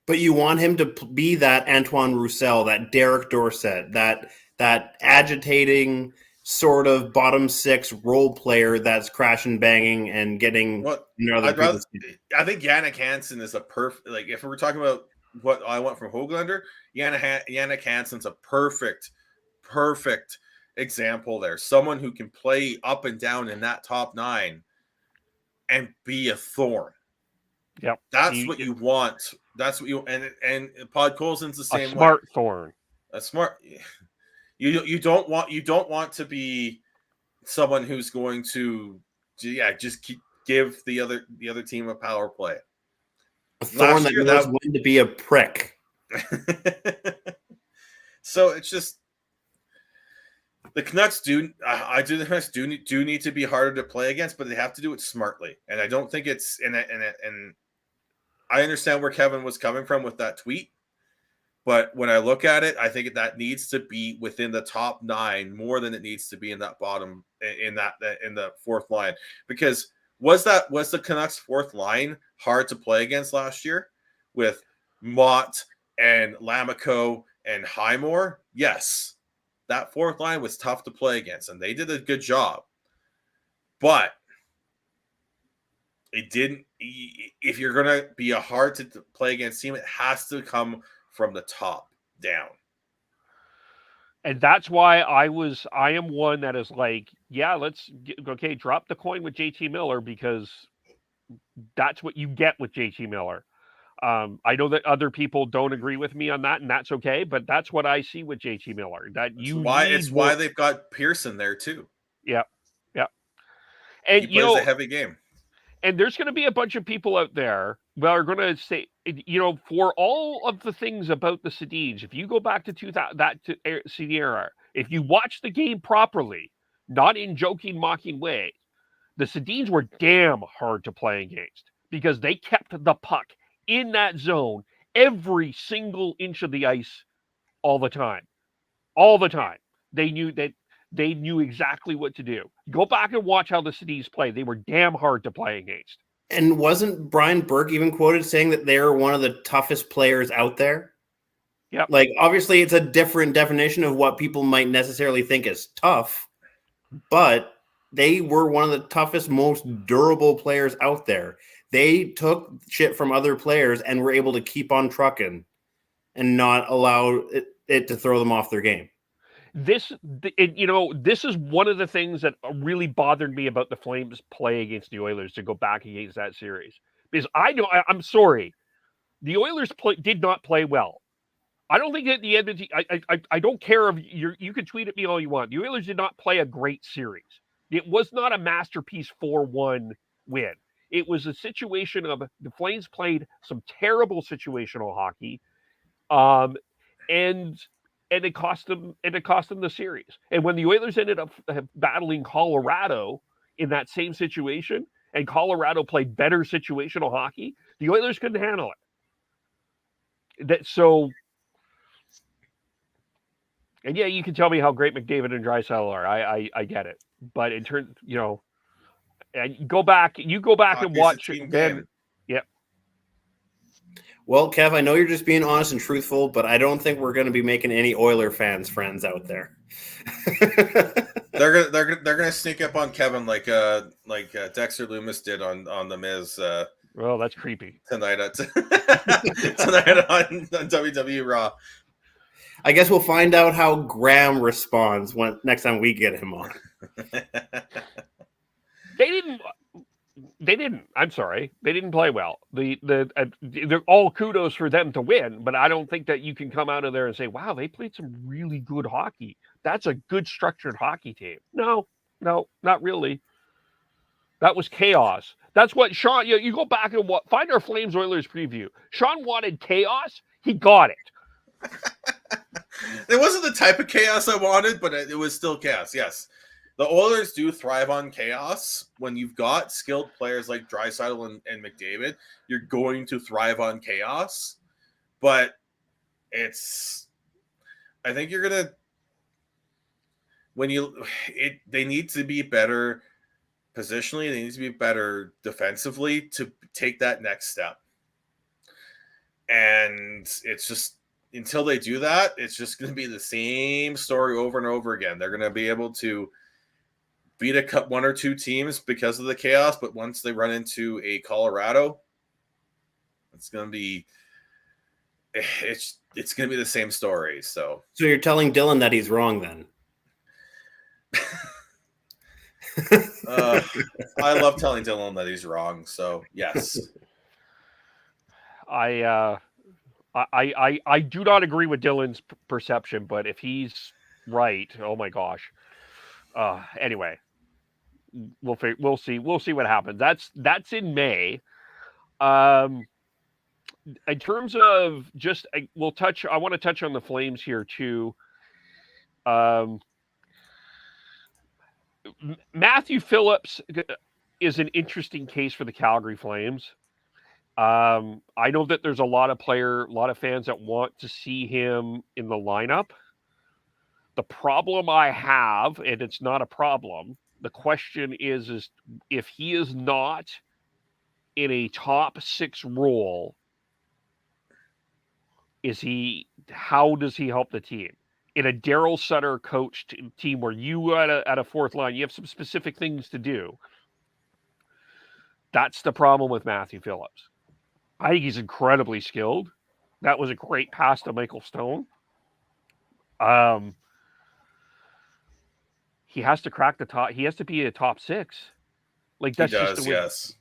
But you want him to be that Antoine Roussel, that Derek Dorsett, that agitating sort of bottom six role player that's crashing, banging, and getting I think Yannick Hansen is a perfect, like, if we're talking about what I want from Höglander, Yannick Hansen's a perfect example there. Someone who can play up and down in that top nine and be a thorn. Yep. That's what you want. That's what you and Podkolzin's the same. A smart thorn. A smart. You don't want to be someone who's going to just give the other team a power play. A thorn that knows when to be a prick. So it's just the Canucks do need to be harder to play against, but they have to do it smartly. And I don't think it's and I understand where Kevin was coming from with that tweet, but when I look at it, I think that needs to be within the top nine more than it needs to be in that bottom in the fourth line. Because was the Canucks' fourth line hard to play against last year with Mott and Lamico and Highmore? Yes, that fourth line was tough to play against, and they did a good job. But it didn't. If you're gonna be a hard to play against team, it has to come from the top down. And that's why I am one that is like, yeah, drop the coin with JT Miller, because that's what you get with JT Miller. I know that other people don't agree with me on that, and that's okay, but that's what I see with JT Miller. It's why they've got Pearson there too. Yeah. And he plays a heavy game. And there's going to be a bunch of people out there that are going to say, for all of the things about the Sedins, if you go back to CD era, if you watch the game properly, not in joking, mocking way, the Sedins were damn hard to play against because they kept the puck in that zone every single inch of the ice all the time. All the time. They knew exactly what to do. Go back and watch how the Sedins played. They were damn hard to play against. And wasn't Brian Burke even quoted saying that they're one of the toughest players out there? Yeah. Like, obviously, it's a different definition of what people might necessarily think is tough, but they were one of the toughest, most durable players out there. They took shit from other players and were able to keep on trucking and not allow it to throw them off their game. This is one of the things that really bothered me about the Flames play against the Oilers, to go back against that series, because I'm sorry, the Oilers did not play well. I don't think at the end of the, I don't care if you can tweet at me all you want. The Oilers did not play a great series. It was not a masterpiece 4-1 win. It was a situation of the Flames played some terrible situational hockey, and it cost them the series. And when the Oilers ended up battling Colorado in that same situation, and Colorado played better situational hockey, the Oilers couldn't handle it. And yeah, you can tell me how great McDavid and Draisaitl are. I get it. But in turn, and you go back and watch it then. Yeah. Well, Kev, I know you're just being honest and truthful, but I don't think we're going to be making any Oiler fans friends out there. They're gonna sneak up on Kevin like Dexter Loomis did on the Miz. Well, that's creepy. Tonight on WWE Raw. I guess we'll find out how Graham responds next time we get him on. They didn't. I'm sorry. They didn't play well. They're all kudos for them to win, but I don't think that you can come out of there and say, wow, they played some really good hockey. That's a good structured hockey team. No, not really. That was chaos. That's what Sean, you go back and find our Flames Oilers preview. Sean wanted chaos. He got it. It wasn't the type of chaos I wanted, but it was still chaos. Yes. The Oilers do thrive on chaos. When you've got skilled players like Draisaitl and McDavid, you're going to thrive on chaos. But I think you're going to, they need to be better positionally. They need to be better defensively to take that next step. And it's just, until they do that, it's just going to be the same story over and over again. They're going to be able to beat one or two teams because of the chaos, but once they run into a Colorado, it's going to be the same story. So you're telling Dylan that he's wrong then? I love telling Dylan that he's wrong. So yes, I do not agree with Dylan's perception, but if he's right, oh my gosh. Anyway, we'll see what happens. That's in May. In terms of just, I want to touch on the Flames here too. Matthew Phillips is an interesting case for the Calgary Flames. I know that there's a lot of fans that want to see him in the lineup. The problem I have, and it's not a problem, the question is if he is not in a top 6 role, how does he help the team? in a Daryl Sutter coached team where you at a fourth line, you have some specific things to do. That's the problem with Matthew Phillips. I think he's incredibly skilled. That was a great pass to Michael Stone. He has to crack the top. He has to be a top 6. Like that's he does, just the way. yes.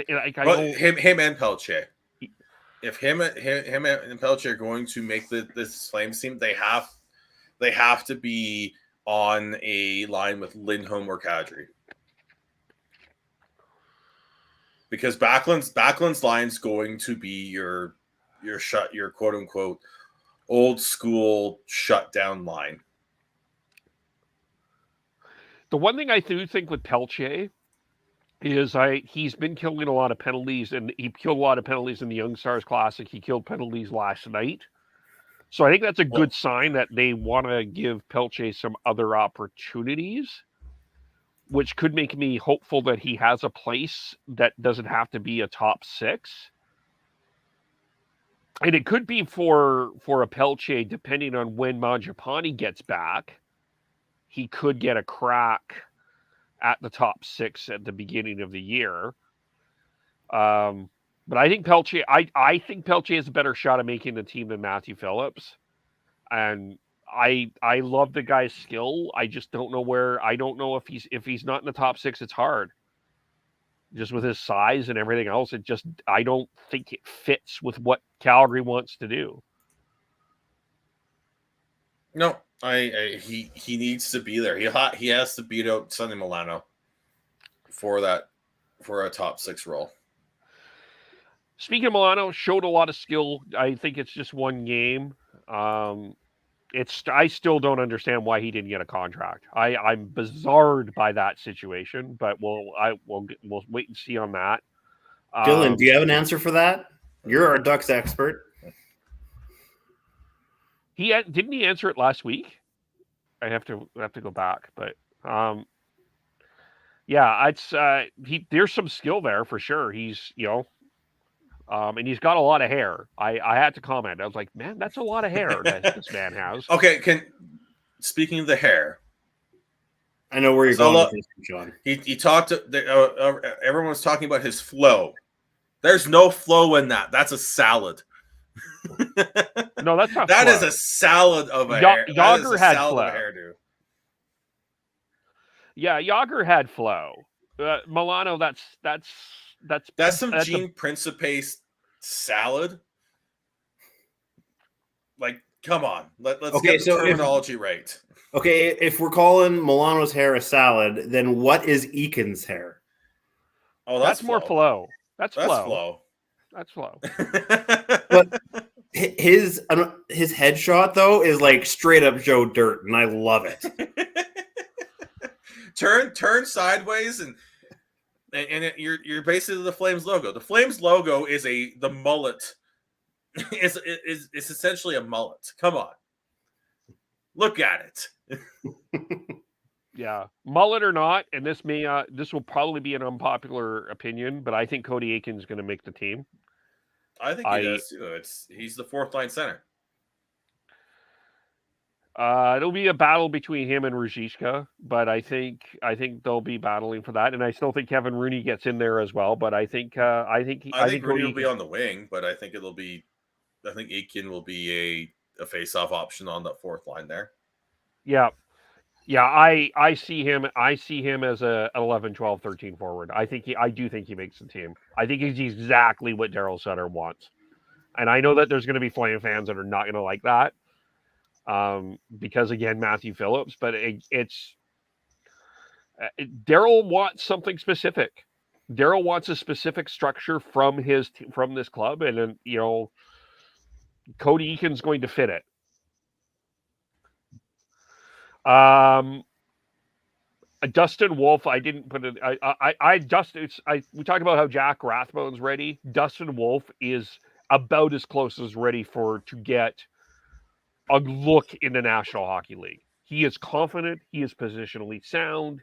Like But him and Pelche. If him and Pelche are going to make this Flames team, they have to be on a line with Lindholm or Kadri. Because Backlund's line's going to be your quote unquote old school shutdown line. The one thing I do think with Pelche is he's been killing a lot of penalties, and he killed a lot of penalties in the Young Stars Classic. He killed penalties last night. So I think that's a good sign that they want to give Pelche some other opportunities, which could make me hopeful that he has a place that doesn't have to be a top 6. And it could be for a Pelche, depending on when Mangiapane gets back, he could get a crack at the top 6 at the beginning of the year. But I think Pelche, I think Pelche has a better shot at making the team than Matthew Phillips. And I love the guy's skill. I just don't know where. I don't know if he's not in the top 6, it's hard. Just with his size and everything else, I don't think it fits with what Calgary wants to do. No, he needs to be there. He has to beat out Sonny Milano for a top 6 role. Speaking of Milano, showed a lot of skill. I think it's just one game. I still don't understand why he didn't get a contract. I'm bizarred by that situation, but we'll wait and see on that. Dylan, do you have an answer for that? You're our Ducks expert. Didn't he answer it last week? I have to go back, but yeah, it's there's some skill there for sure. He's and he's got a lot of hair. I had to comment. I was like, man, that's a lot of hair that this man has. Okay, speaking of the hair, I know where you're going with this, John. He talked. Everyone was talking about his flow. There's no flow in that. That's a salad. No, that's not. That flow. is a salad of a hair. Yager had flow. Hairdo. Yeah, Yager had flow. Milano, that's some Gene Principe salad. Like, come on, let's get the terminology right. Okay, if we're calling Milano's hair a salad, then what is Eakin's hair? Oh, that's more flow. That's flow. That's flow. But his headshot though is like straight up Joe Dirt, and I love it. turn sideways and you're basically the Flames logo. The Flames logo is the mullet. It's essentially a mullet. Come on, look at it. Yeah, mullet or not, and this will probably be an unpopular opinion, but I think Cody Aiken's going to make the team. I think he does too. He's the 4th line center. It'll be a battle between him and Ruzicka, but I think they'll be battling for that, and I still think Kevin Rooney gets in there as well. But I think Rooney will be on the wing, but I think Aiken will be a face-off option on that 4th line there. Yeah. Yeah, I see him as a 11, 12, 13 forward. I do think he makes the team. I think he's exactly what Daryl Sutter wants. And I know that there's going to be Flame fans that are not going to like that. Because again, Matthew Phillips, but it's Daryl wants something specific. Daryl wants a specific structure from this club, and then Cody Eakin's going to fit it. Dustin Wolf, I didn't put it. We talked about how Jack Rathbone's ready. Dustin Wolf is about as close as ready to get a look in the National Hockey League. He is confident. He is positionally sound.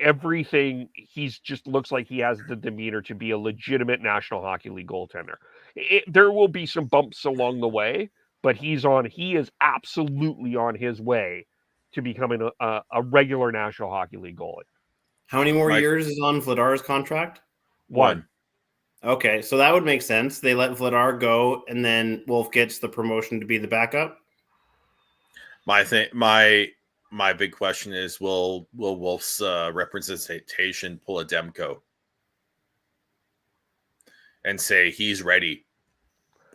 Everything. He's just looks like he has the demeanor to be a legitimate National Hockey League goaltender. There will be some bumps along the way, but he is absolutely on his way to becoming a regular National Hockey League goalie. How many more years is on Vladar's contract? 1. Okay, so that would make sense. They let Vladar go, and then Wolf gets the promotion to be the backup. My big question is: Will Wolf's representation pull a Demko and say he's ready?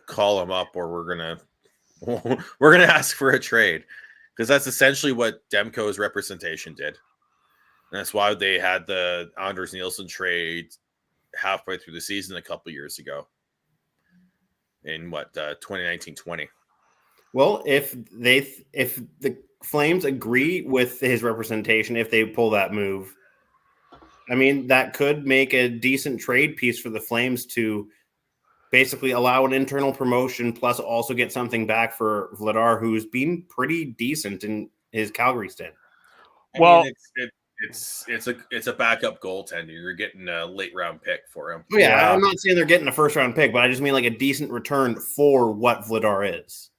Call him up, or we're gonna ask for a trade, because that's essentially what Demko's representation did, and that's why they had the Anders Nielsen trade halfway through the season a couple years ago in 2019-20. Well, if the Flames agree with his representation, if they pull that move, I mean, that could make a decent trade piece for the Flames to basically allow an internal promotion, plus also get something back for Vladar, who's been pretty decent in his Calgary stint. Well, it's a backup goaltender. You're getting a late round pick for him. Yeah, I'm not saying they're getting a first round pick, but I just mean like a decent return for what Vladar is.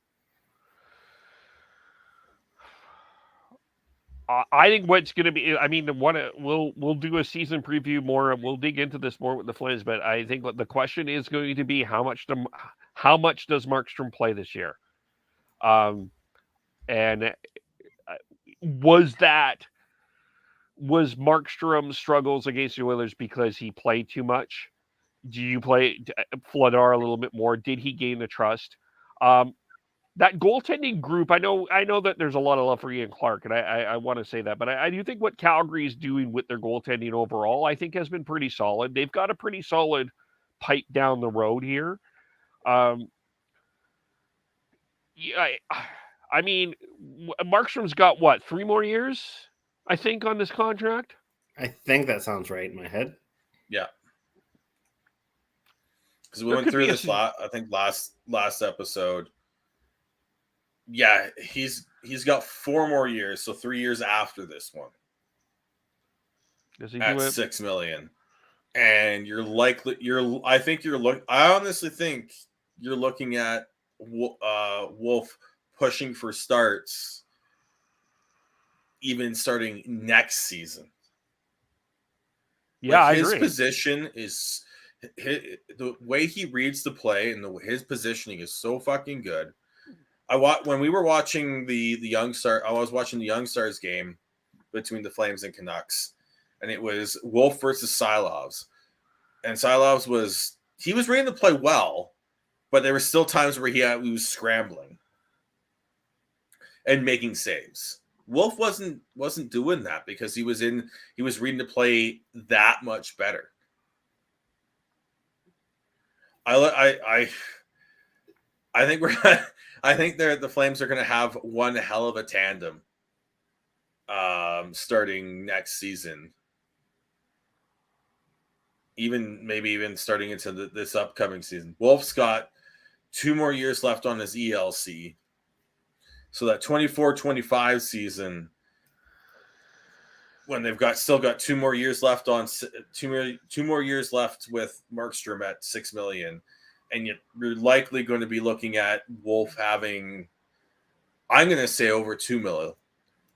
I think what's going to be, I mean, we'll do a season preview more. We'll dig into this more with the Flames, but I think what the question is going to be how much does Markstrom play this year? And was Markstrom's struggles against the Oilers because he played too much? Do you play Vladar a little bit more? Did he gain the trust? That goaltending group, I know that there's a lot of love for Ian Clark, and I want to say that, but I do think what Calgary is doing with their goaltending overall, I think has been pretty solid. They've got a pretty solid pipe down the road here. I mean, Markstrom's got what, 3 more years, I think, on this contract? I think that sounds right in my head. Yeah. Because we went through this last episode. Yeah, he's got 4 more years, so 3 years after this one. Does he at do it? $6 million, and I honestly think you're looking at Wolf pushing for starts, even starting next season. Yeah, I his agree. Position is the way he reads the play, and his positioning is so fucking good. When we were watching the Young Star, I was watching the Young Stars game between the Flames and Canucks, and it was Wolf versus Silovs. And Silovs was ready to play well, but there were still times where he was scrambling and making saves. Wolf wasn't doing that because he was reading the play that much better. I think the Flames are gonna have one hell of a tandem starting next season. Maybe even starting into this upcoming season. Wolf's got 2 more years left on his ELC. So that 24-25 season, when they've still got 2 more years left on 2 more years left with Markstrom at $6 million, and you're likely going to be looking at Wolf having, I'm going to say, over $2 million,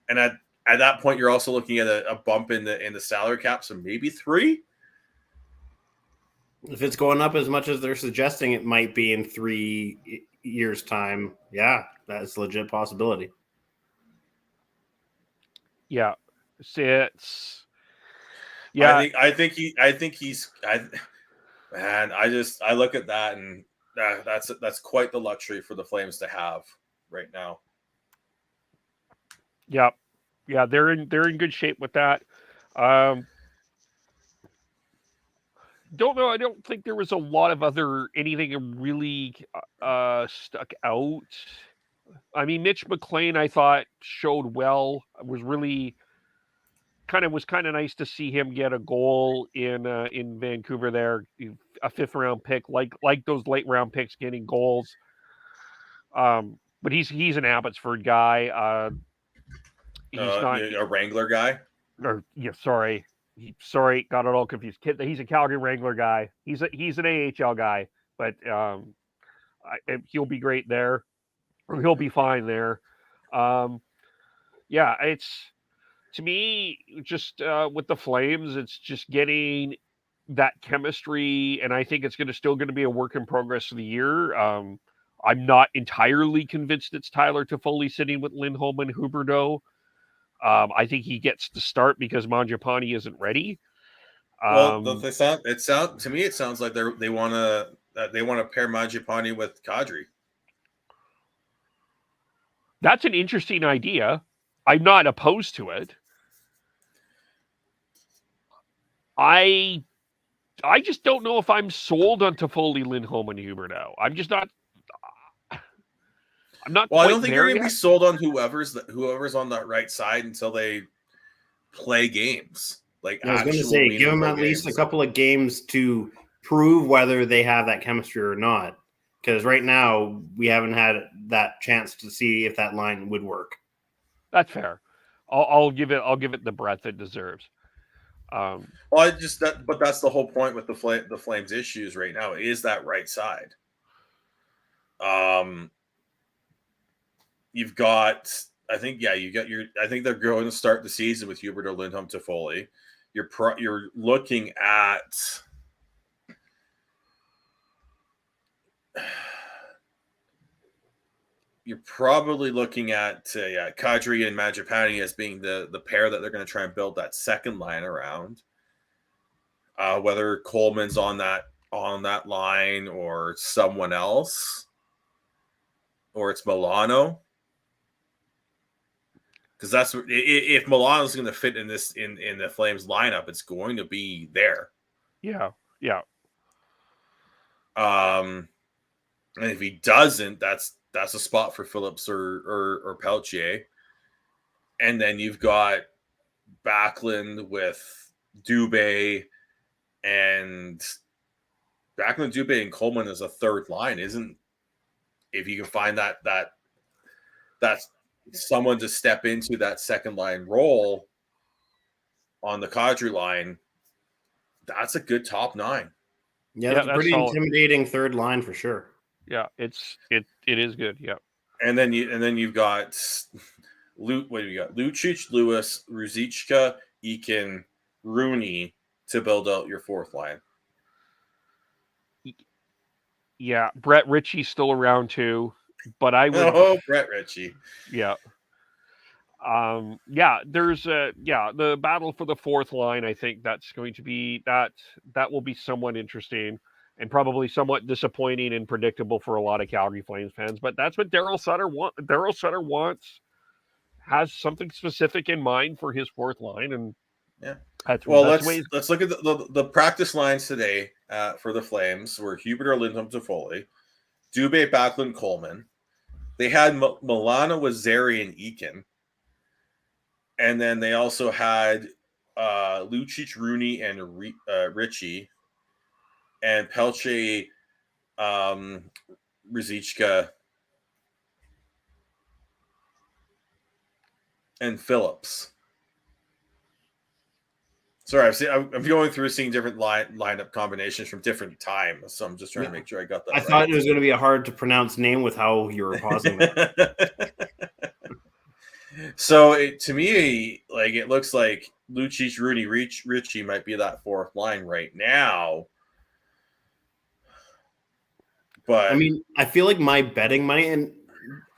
and at that point you're also looking at a bump in the salary cap, so maybe 3. If it's going up as much as they're suggesting it might be in 3 years' time, yeah, that's a legit possibility. Yeah, I look at that, and that's quite the luxury for the Flames to have right now. Yeah, they're in good shape with that. Don't know. I don't think there was a lot of anything really stuck out. I mean, Mitch McLean, I thought, showed well. Was really kind of nice to see him get a goal in Vancouver there, a 5th round pick, like those late round picks getting goals. But he's an Abbotsford guy. He's not a Wrangler guy. Sorry, got it all confused. He's a Calgary Wrangler guy. He's an AHL guy, but he'll be great there. He'll be fine there. Yeah, it's to me just with the Flames, it's just getting that chemistry, and I think it's still going to be a work in progress for the year. I'm not entirely convinced it's Tyler Toffoli sitting with Lindholm and Huberdeau. I think he gets the start because Mangiapane isn't ready. Well, to me, it sounds like they want to pair Mangiapane with Kadri. That's an interesting idea. I'm not opposed to it. I just don't know if I'm sold on Toffoli, Lindholm, and Huberdeau. I'm just not. I'm not. Well, I don't think you're going to be sold on whoever's on that right side until they play games. Like I was going to say, give them at least a couple of games to prove whether they have that chemistry or not. Because right now we haven't had that chance to see if that line would work. That's fair. I'll give it the breadth it deserves. But that's the whole point with the Flames issues right now is that right side. You've got, I think they're going to start the season with Hubert or Lindholm Toffoli. You're looking at you're probably looking at Kadri and Mangiapane as being the pair that they're going to try and build that second line around. Whether Coleman's on that line or someone else, or it's Milano, because that's if Milano's going to fit in the Flames lineup, it's going to be there. Yeah. And if he doesn't, that's a spot for Phillips or Peltier. And then you've got Backlund with Dubé and Coleman as a third line. If you can find that's someone to step into that second line role on the Kadri line, that's a good top nine. Yeah, that's a pretty intimidating third line for sure. Yeah, it is good. Yeah. And then you've got Lucic, Lewis, Ruzicka, Eakin, Rooney to build out your fourth line. Yeah, Brett Ritchie's still around too, but I would. Oh, Brett Ritchie. Yeah. There's the battle for the fourth line. I think that's going to be that will be somewhat interesting and probably somewhat disappointing and predictable for a lot of Calgary Flames fans. But that's what Daryl Sutter wants. Has something specific in mind for his fourth line, and let's look at the practice lines today for the Flames. Were Hubert or Lindholm Toffoli, Dubé, Backlund, Coleman. They had Milano with Zary and Eakin. And then they also had Lucic, Rooney, and Ritchie, and Pelche, Ruzicka, and Phillips. Sorry, I'm going through seeing different lineup combinations from different times, so I'm just trying to make sure I got that. I thought it was going to be a hard to pronounce name with how you were pausing that. So to me, like it looks like Lucic, Rooney, Ritchie might be that fourth line right now. But I mean, I feel like my betting money, and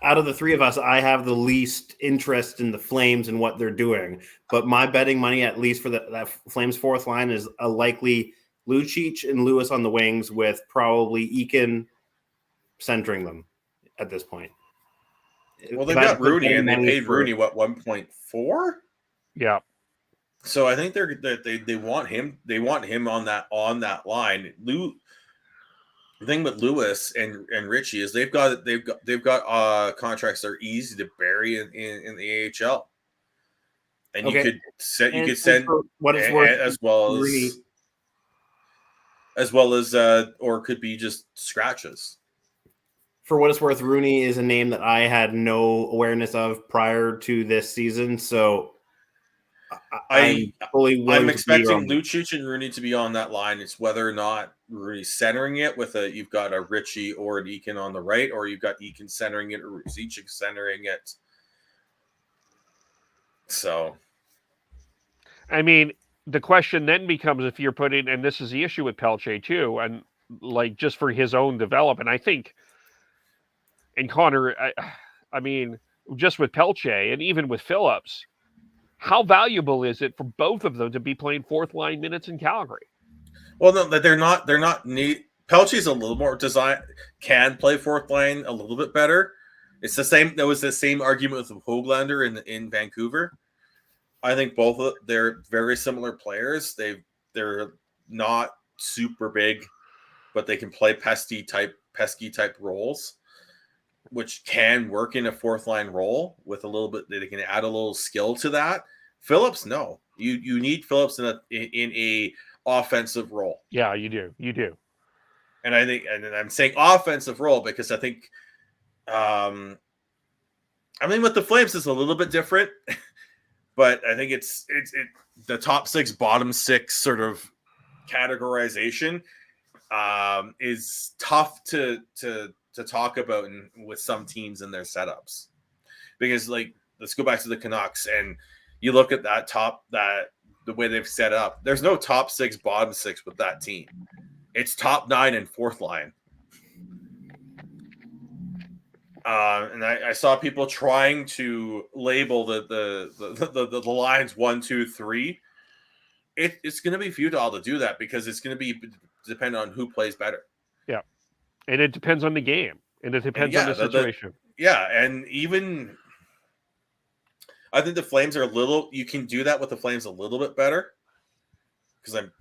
out of the three of us, I have the least interest in the Flames and what they're doing. But my betting money, at least for that Flames fourth line, is a likely Lucic and Lewis on the wings, with probably Eakin centering them at this point. Well, they've got Rooney, and they paid Rooney 1.4. Yeah. So I think they want him. They want him on that line. The thing with Lewis and Ritchie is they've got contracts that are easy to bury in the AHL, and you could send what it's worth as well as or it could be just scratches. For what it's worth, Rooney is a name that I had no awareness of prior to this season. So I'm fully willing I'm expecting to Lucic and Rooney to be on that line. It's whether or not Rooney's centering it with you've got a Richie or an Eakin on the right, or you've got Eakin centering it or Zichik centering it. So, I mean, the question then becomes if you're putting, and this is the issue with Pelche too, and like just for his own development, I think, and Connor, I mean, just with Pelche and even with Phillips, how valuable is it for both of them to be playing fourth line minutes in Calgary? well, no, they're not. They're not neat. Pelche's a little more can play fourth line a little bit better. It's the same. There was the same argument with Höglander in Vancouver. I think they're very similar players. They're not super big, but they can play pesky type roles, which can work in a fourth line role with a little bit. They can add a little skill to that. Phillips, no, you need Phillips in a offensive role. Yeah, you do. And I think, and I'm saying offensive role because I think, I mean, with the Flames, it's a little bit different. But I think it's the top 6, bottom 6 sort of categorization is tough to talk about with some teams and their setups, because like let's go back to the Canucks and you look at the way they've set up. There's no top 6, bottom 6 with that team. It's top 9 and fourth line. And I saw people trying to label the lines 1, 2, 3. It's going to be futile to do that because it's going to be dependent on who plays better. Yeah, and it depends on the game, and it depends on the situation. And even I think the Flames are you can do that with the Flames a little bit better because I'm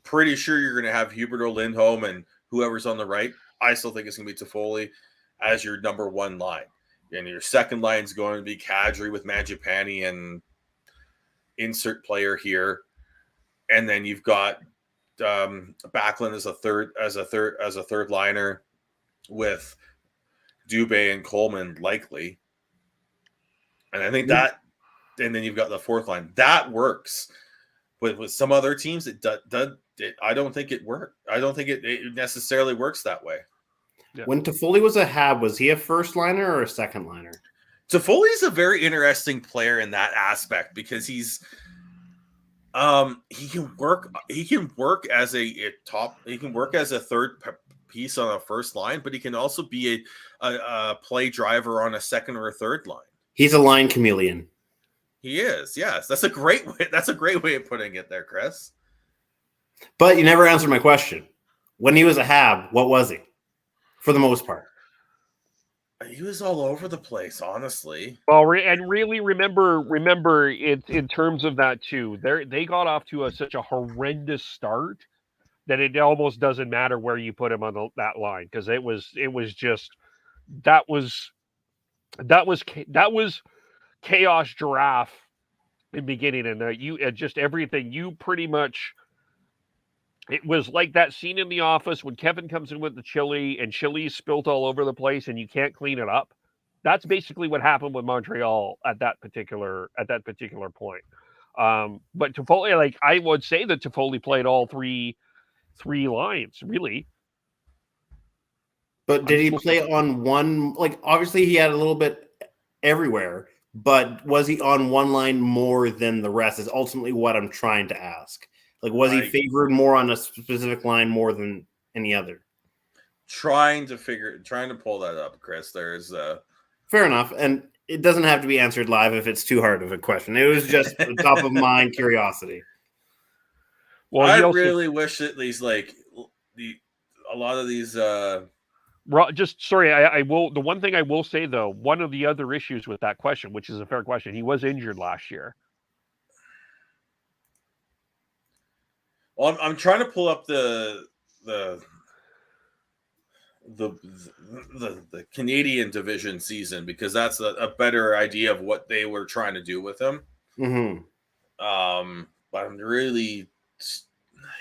pretty sure you're going to have Hubert or Lindholm and whoever's on the right. I still think it's going to be Toffoli as your number 1 line. And your second line is going to be Kadri with Mangiapane and insert player here. And then you've got Backlund as a third liner with Dubé and Coleman likely. And I think that, and then you've got the fourth line. That works. With some other teams, I don't think it worked. I don't think it necessarily works that way. Yeah. When Toffoli was a Hab, was he a first liner or a second liner? Toffoli's a very interesting player in that aspect because he's he can work as a third piece on a first line, but he can also be a play driver on a second or a third line. He's a line chameleon. He is, yes. That's a great way of putting it there, Chris. But you never answered my question. When he was a Hab, what was he? For the most part, he was all over the place, honestly. Well, and really remember it in terms of that too. They got off to such a horrendous start that it almost doesn't matter where you put him on that line because it was just that was chaos giraffe in the beginning, and just everything you pretty much. It was like that scene in The Office when Kevin comes in with the chili and chili's spilt all over the place and you can't clean it up. That's basically what happened with Montreal at that particular point. But Toffoli, like I would say that Toffoli played all three lines, really. But did he play on one? Like obviously he had a little bit everywhere, but was he on one line more than the rest? Is ultimately what I'm trying to ask. Like, was he favored more on a specific line more than any other? Trying to pull that up, Chris. There's fair enough, and it doesn't have to be answered live if it's too hard of a question. It was just the top of mind curiosity. Well, I really wish that these a lot of these. I will. The one thing I will say though, one of the other issues with that question, which is a fair question, he was injured last year. Well, I'm trying to pull up the Canadian division season because that's a better idea of what they were trying to do with him. Mm-hmm. But I'm really,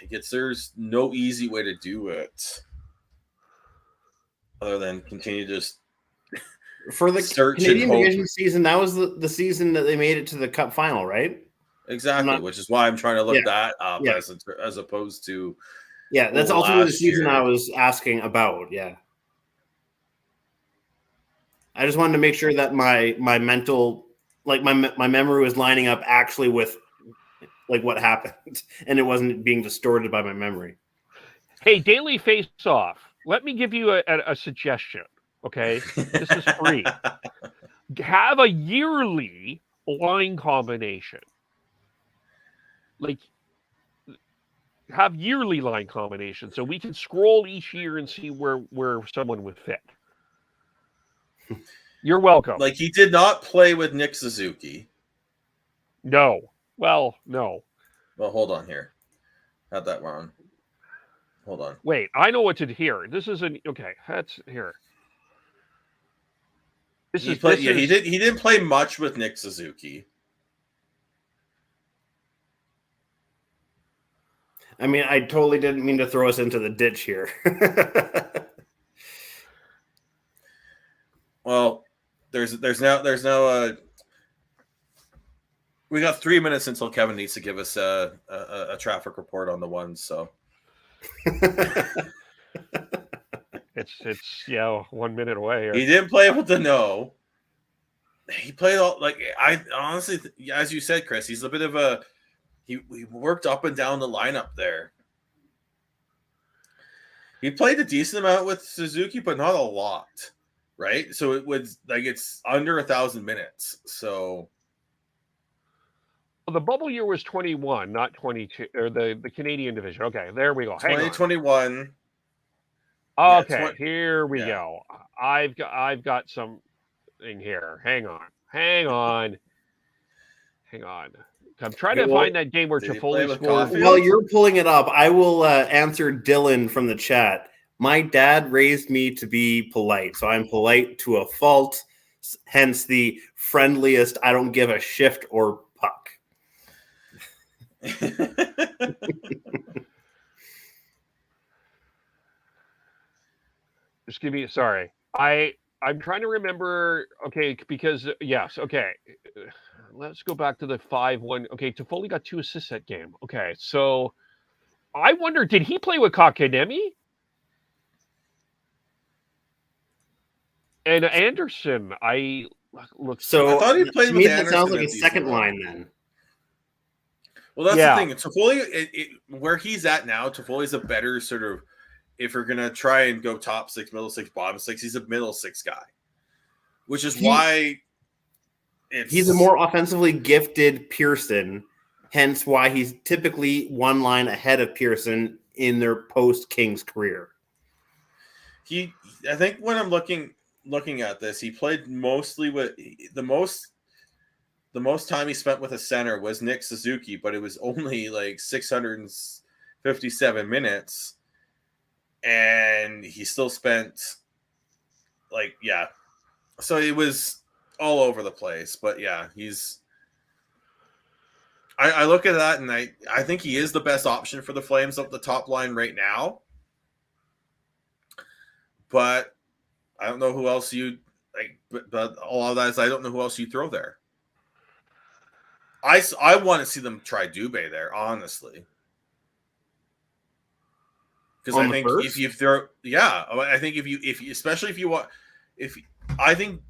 there's no easy way to do it other than continue to just for the Canadian division season. That was the season that they made it to the Cup final, right? Exactly, which is why I'm trying to look that up Yeah. as opposed to that's ultimately the season year. I was asking about. Yeah. I just wanted to make sure that my mental, like my memory was lining up actually with like what happened, and it wasn't being distorted by my memory. Hey, Daily Face Off. Let me give you a suggestion. Okay, this is free. Have a yearly line combination. Like, have yearly line combinations so we can scroll each year and see where someone would fit. You're welcome. Like, he did not play with Nick Suzuki. No. Well, no. Well, hold on here. Had that wrong. Hold on. Wait, I know what to do here. This is okay. That's here. He didn't play much with Nick Suzuki. I mean, I totally didn't mean to throw us into the ditch here. Well, there's no we got 3 minutes until Kevin needs to give us a traffic report on the ones, so it's 1 minute away. He didn't play with the no. He played all, like, I honestly, as you said, Chris, he's a bit of a he worked up and down the lineup there. He played a decent amount with Suzuki, but not a lot, right? So it was like it's under 1,000 minutes. So well, the bubble year was 21, not 22, or the Canadian division. Okay, there we go. 2021. Okay, here we go. I've got something here. Hang on. I'm trying to find that game where Toffoli scored. While you're pulling it up, I will answer Dylan from the chat. My dad raised me to be polite, so I'm polite to a fault, hence the friendliest I don't give a shift or puck. Just give me, sorry. I'm trying to remember, okay, because, yes, okay. Let's go back to the 5-1. Okay, Toffoli got 2 assists that game. Okay, so I wonder, did he play with Kotkaniemi? And Anderson, I thought he played with Anderson. That sounds like a second line then. Well, that's the thing. Toffoli, where he's at now, Toffoli's a better sort of, if we're going to try and go top 6, middle 6, bottom 6, he's a middle 6 guy, which is why he's a more offensively gifted Pearson, hence why he's typically one line ahead of Pearson in their post-Kings career. I think when I'm looking at this, he played mostly with the most time he spent with a center was Nick Suzuki, but it was only like 657 minutes. And he still spent so it was all over the place, but I look at that and I think he is the best option for the Flames up the top line right now, but I don't know who else you like, but a lot of that is I don't know who else you throw there. I want to see them try Dubé there, honestly. Because I think if you throw, I think if you especially if you want, I think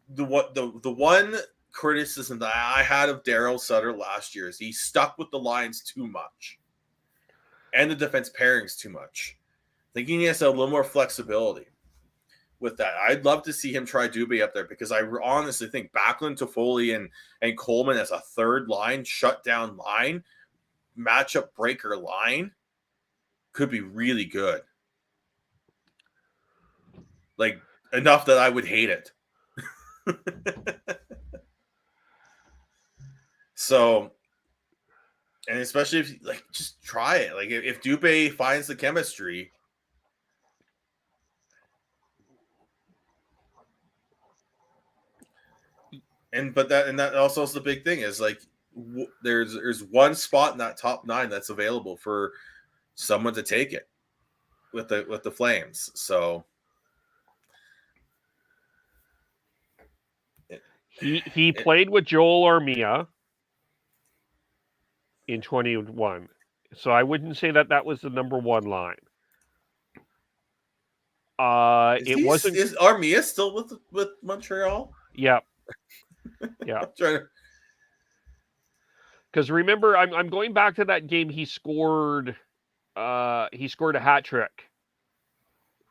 the one criticism that I had of Daryl Sutter last year is he stuck with the lines too much, and the defense pairings too much. Thinking he has a little more flexibility with that. I'd love to see him try Dubé up there because I honestly think Backlund, Toffoli, and Coleman as a third line, shutdown line, matchup breaker line could be really good. Like, enough that I would hate it. So, and especially if, like, just try it. Like, if Dubé finds the chemistry. But that also is the big thing is, like, there's one spot in that top 9 that's available for someone to take it with the Flames. So he played with Joel Armia. in 21. So I wouldn't say that was the number one line. It wasn't. Is Armia still with Montreal? Yeah. Yeah. Because remember, I'm going back to that game. He scored a hat trick.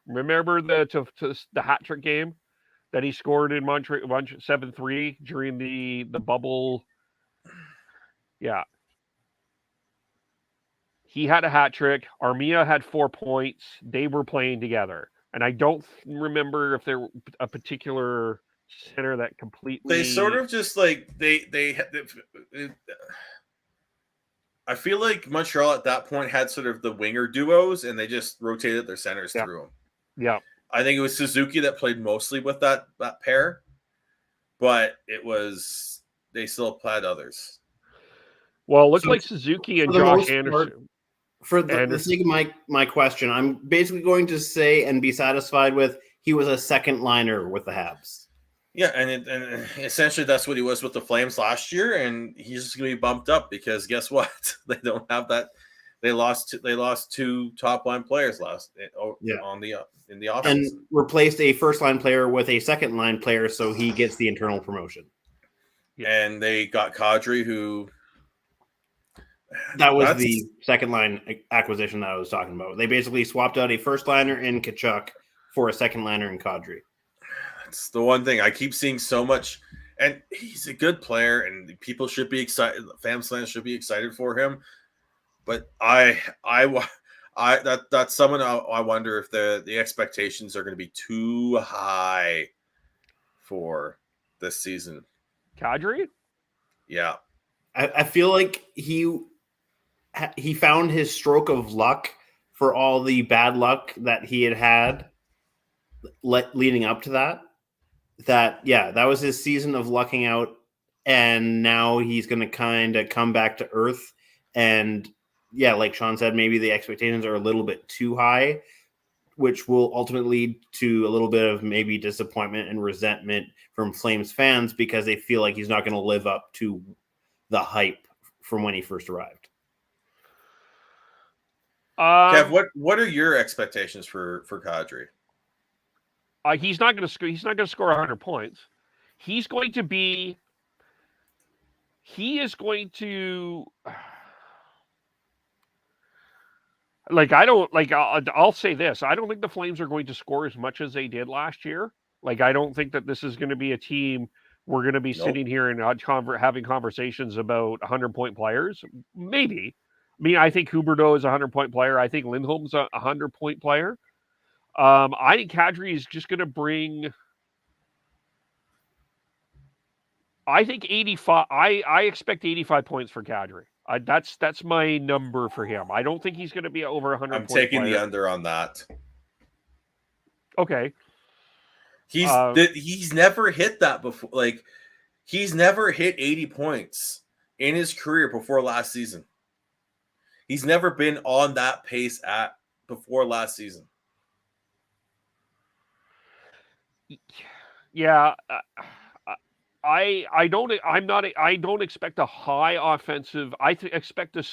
Remember the hat trick game that he scored in Montreal 7-3 during the bubble. Yeah. He had a hat trick. Armia had 4 points. They were playing together. And I don't remember if there a particular center that completely. They sort of just like they I feel like Montreal at that point had sort of the winger duos, and they just rotated their centers through them. Yeah, I think it was Suzuki that played mostly with that pair, but they still played others. Well, it looks like Suzuki and Josh Anderson. For the sake of my question, I'm basically going to say and be satisfied with he was a second liner with the Habs. Yeah, and essentially that's what he was with the Flames last year, and he's just going to be bumped up because guess what? They don't have that. They lost 2 top line players in the offseason, and replaced a first line player with a second line player, so he gets the internal promotion. And they got Kadri, who. That was the second line acquisition that I was talking about. They basically swapped out a first liner in Kachuk for a second liner in Kadri. That's the one thing I keep seeing so much, and he's a good player, and people should be excited. Fans should be excited for him. But that's someone I wonder if the expectations are going to be too high for this season. Kadri? Yeah, I feel like he found his stroke of luck for all the bad luck that he had leading up to that. That was his season of lucking out, and now he's going to kind of come back to earth. And like Sean said, maybe the expectations are a little bit too high, which will ultimately lead to a little bit of maybe disappointment and resentment from Flames fans because they feel like he's not going to live up to the hype from when he first arrived. Kev, what are your expectations for Kadri? He's not going to score 100 points. He is going to I'll say this. I don't think the Flames are going to score as much as they did last year. Like, I don't think that this is going to be a team we're going to be sitting here and having conversations about 100-point players. Maybe. I mean, I think Huberdeau is a 100-point player. I think Lindholm's a 100-point player. I think Kadri is just going to bring. I think 85. I expect 85 points for Kadri. That's my number for him. I don't think he's going to be over 100. I'm taking the under on that. Okay. He's never hit that before. Like, he's never hit 80 points in his career before last season. He's never been on that pace before last season. Yeah, I don't expect a high offensive. I expect a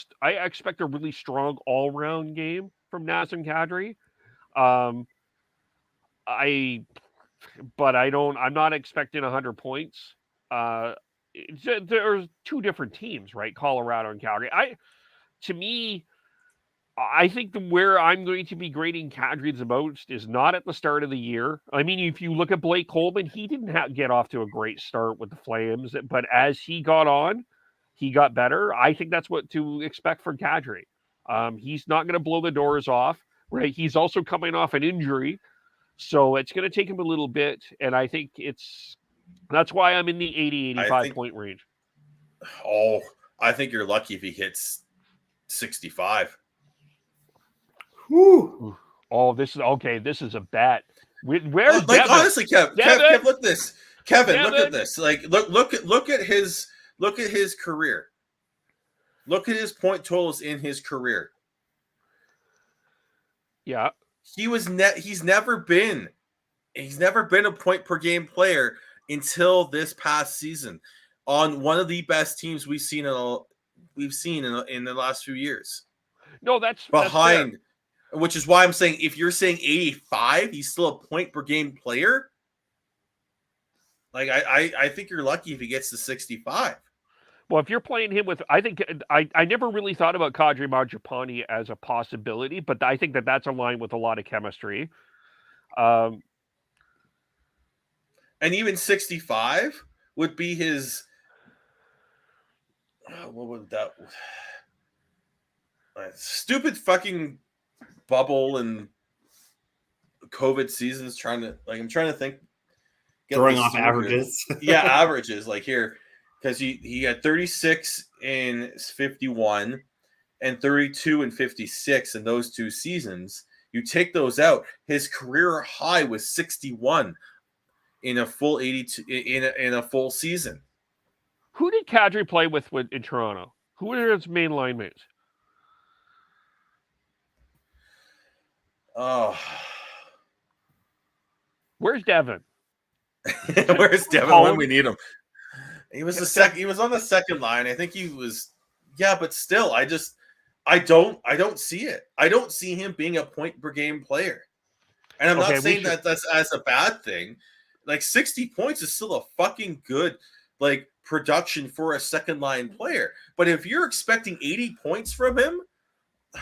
really strong all round game from Nazem Kadri. I'm not expecting 100 points. There's 2 different teams, right? Colorado and Calgary. I think where I'm going to be grading Kadri the most is not at the start of the year. I mean, if you look at Blake Coleman, he didn't get off to a great start with the Flames, but as he got on, he got better. I think that's what to expect from Kadri. He's not going to blow the doors off, right? He's also coming off an injury, so it's going to take him a little bit, and I think that's why I'm in the 80-85 point range. Oh, I think you're lucky if he hits 65. Whew. Oh, this is a bet. Where's like Devin? Honestly, Kev, look at this. Kevin, Devin. Look at this. Like, look at his career. Look at his point totals in his career. Yeah, he's never been a point per game player until this past season on one of the best teams we've seen we've seen in the last few years. No, that's behind, fair. Which is why I'm saying if you're saying 85, he's still a point per game player. Like I think you're lucky if he gets to 65. Well, if you're playing him with, I think I never really thought about Kadri Mangiapane as a possibility, but I think that's aligned with a lot of chemistry. And even 65 would be his. What would that? Stupid fucking bubble and COVID seasons. I'm trying to think. Throwing off averages. Yeah, averages. Like here, because he had 36 in 51 and 32 and 56 in those 2 seasons. You take those out, his career high was 61 in a full 82 in a full season. Who did Kadri play with in Toronto? Who were his main line mates? Oh, where's Devin? Where's Devin when we need him? He was He was on the second line. I think he was. Yeah, but still, I don't see it. I don't see him being a point per game player. And I'm not saying that that's as a bad thing. Like 60 points is still a fucking good production for a second line player. But if you're expecting 80 points from him,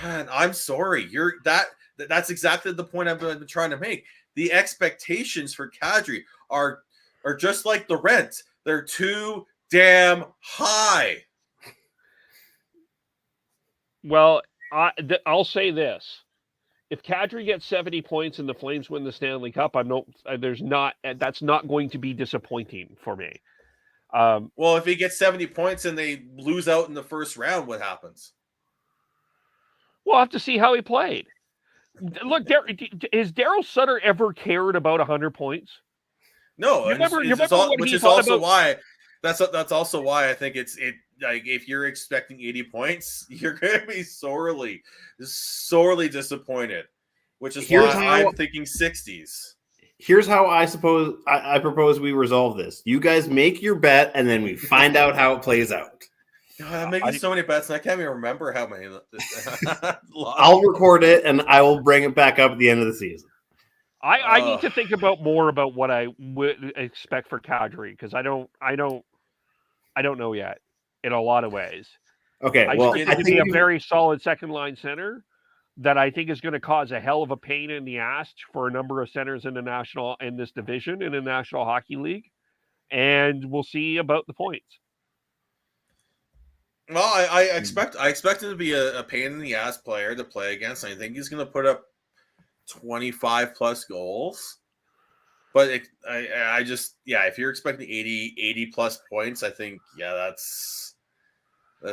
man, I'm sorry. That's exactly the point I've been trying to make. The expectations for Kadri are just like the rent. They're too damn high. Well, I'll say this. If Kadri gets 70 points and the Flames win the Stanley Cup, that's not going to be disappointing for me. Well, if he gets 70 points and they lose out in the first round, what happens? We'll have to see how he played. Look, has Daryl Sutter ever cared about 100 points? No, which is also why I think it's if you're expecting 80 points, you're going to be sorely disappointed. Which is why I'm thinking 60s. Here's how I propose we resolve this. You guys make your bet, and then we find out how it plays out. God, I'm making so many bets, and I can't even remember how many. I'll record it, and I will bring it back up at the end of the season. I need to think more about what I would expect for Kadri, because I don't know yet in a lot of ways. Okay, I think to be a very solid second line center that I think is going to cause a hell of a pain in the ass for a number of centers in this division in the National Hockey League, and we'll see about the points. Well, I expect him to be a pain in the ass player to play against. I think he's going to put up 25 plus goals. But if you're expecting 80 plus points, I think that's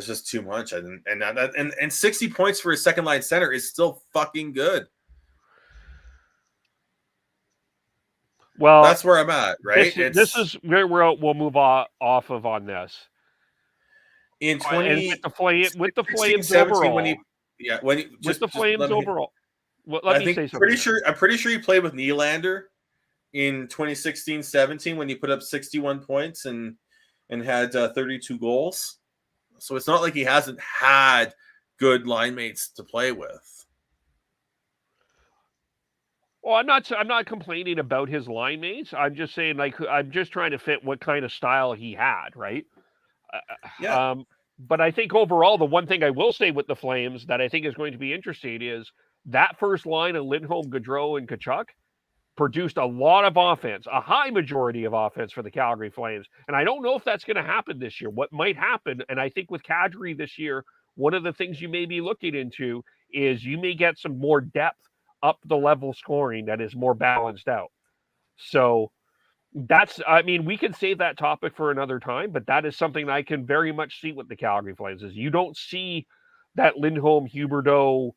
just too much. And 60 points for a second line center is still fucking good. Well, that's where I'm at, right? This is where we'll move off of on this. In 20 with the Flames overall. Overall. Well, let me say something. I'm pretty sure he played with Nylander in 2016-17 when he put up 61 points and had 32 goals. So it's not like he hasn't had good line mates to play with. Well, I'm not complaining about his line mates. I'm just saying, I'm just trying to fit what kind of style he had, right? Yeah. But I think overall, the one thing I will say with the Flames that I think is going to be interesting is that first line of Lindholm, Gaudreau, and Tkachuk produced a lot of offense, a high majority of offense for the Calgary Flames. And I don't know if that's going to happen this year. What might happen, and I think with Kadri this year, one of the things you may be looking into is you may get some more depth up the level scoring that is more balanced out. So we can save that topic for another time, but that is something I can very much see with the Calgary Flames is you don't see that Lindholm, Huberdeau,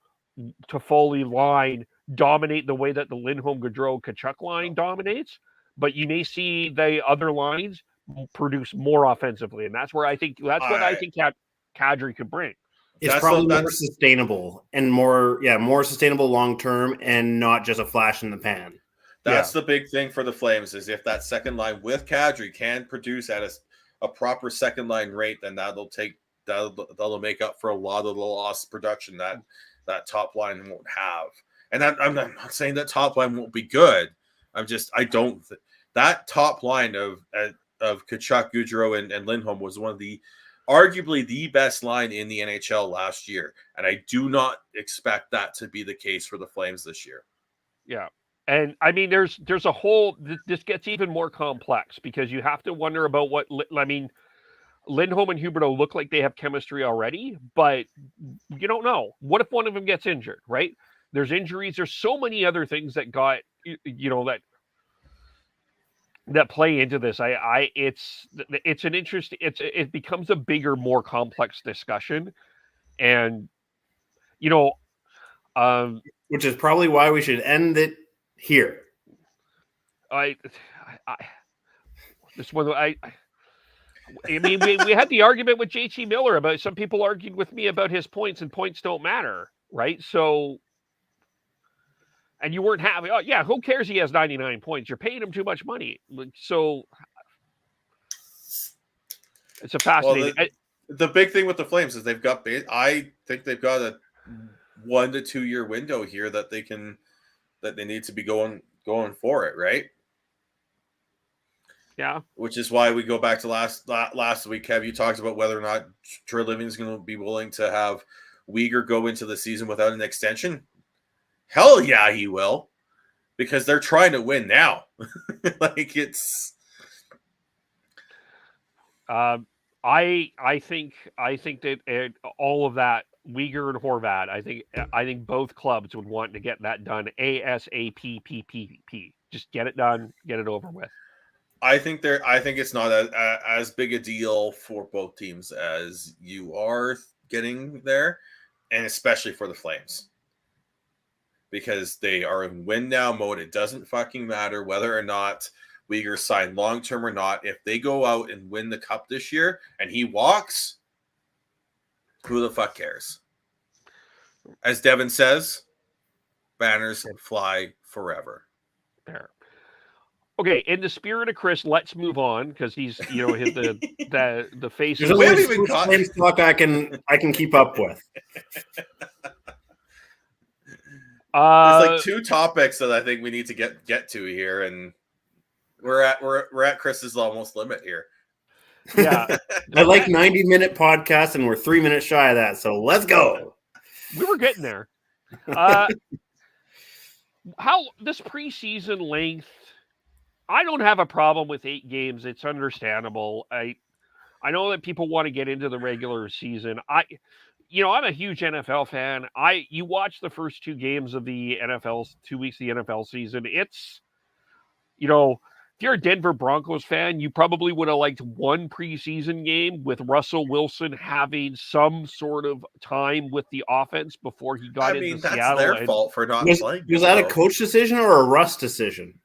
Toffoli line dominate the way that the Lindholm, Gaudreau, Tkachuk line dominates, but you may see the other lines produce more offensively, and that's what I think Kadri could bring. It's probably more sustainable and more sustainable long term, and not just a flash in the pan. That's the big thing for the Flames is if that second line with Kadri can produce at a proper second line rate, then that'll take that'll make up for a lot of the lost production that top line won't have. And I'm not saying that top line won't be good. That top line of Tkachuk, Gaudreau, and Lindholm was one of the arguably the best line in the NHL last year. And I do not expect that to be the case for the Flames this year. Yeah. And I mean, there's a whole, this gets even more complex because you have to wonder about Lindholm and Huberdeau look like they have chemistry already, but you don't know. What if one of them gets injured, right? There's injuries. There's so many other things that got, that play into this. It's an interest. It becomes a bigger, more complex discussion, and which is probably why we should end it here. This one I mean, we had the argument with JT Miller about, some people argued with me about his points, and points don't matter, right? So, and you weren't having, oh yeah, who cares? He has 99 points. You're paying him too much money. So it's a fascinating. Well, the big thing with the Flames is I think they've got a 1 to 2 year window here that they need to be going for it, right? Yeah. Which is why we go back to last week. Kev, you talked about whether or not Troy Living's going to be willing to have Weegar go into the season without an extension. Hell yeah, he will, because they're trying to win now. Like, it's. I think that all of that, Weegar and Horvat, I think both clubs would want to get that done ASAP. Just get it done, get it over with. I think it's not as big a deal for both teams as you are getting there, and especially for the Flames, because they are in win now mode. It doesn't fucking matter whether or not Weegar signed long term or not. If they go out and win the cup this year and he walks, who the fuck cares? As Devin says, banners fly forever. There. Okay, in the spirit of Chris, let's move on, because he's the face. There's only Flames talk I can keep up with. There's like 2 topics that I think we need to get to here, and we're at Chris's almost limit here. Yeah, I like 90-minute podcasts, and we're 3 minutes shy of that. So let's go. We were getting there. How this preseason length? I don't have a problem with 8 games. It's understandable. I know that people want to get into the regular season. I'm a huge NFL fan. You watch the first 2 games of the NFL, 2 weeks of the NFL season. It's, if you're a Denver Broncos fan, you probably would have liked one preseason game with Russell Wilson having some sort of time with the offense before he got into Seattle. That's their fault for not playing. Was that a coach decision or a Russ decision?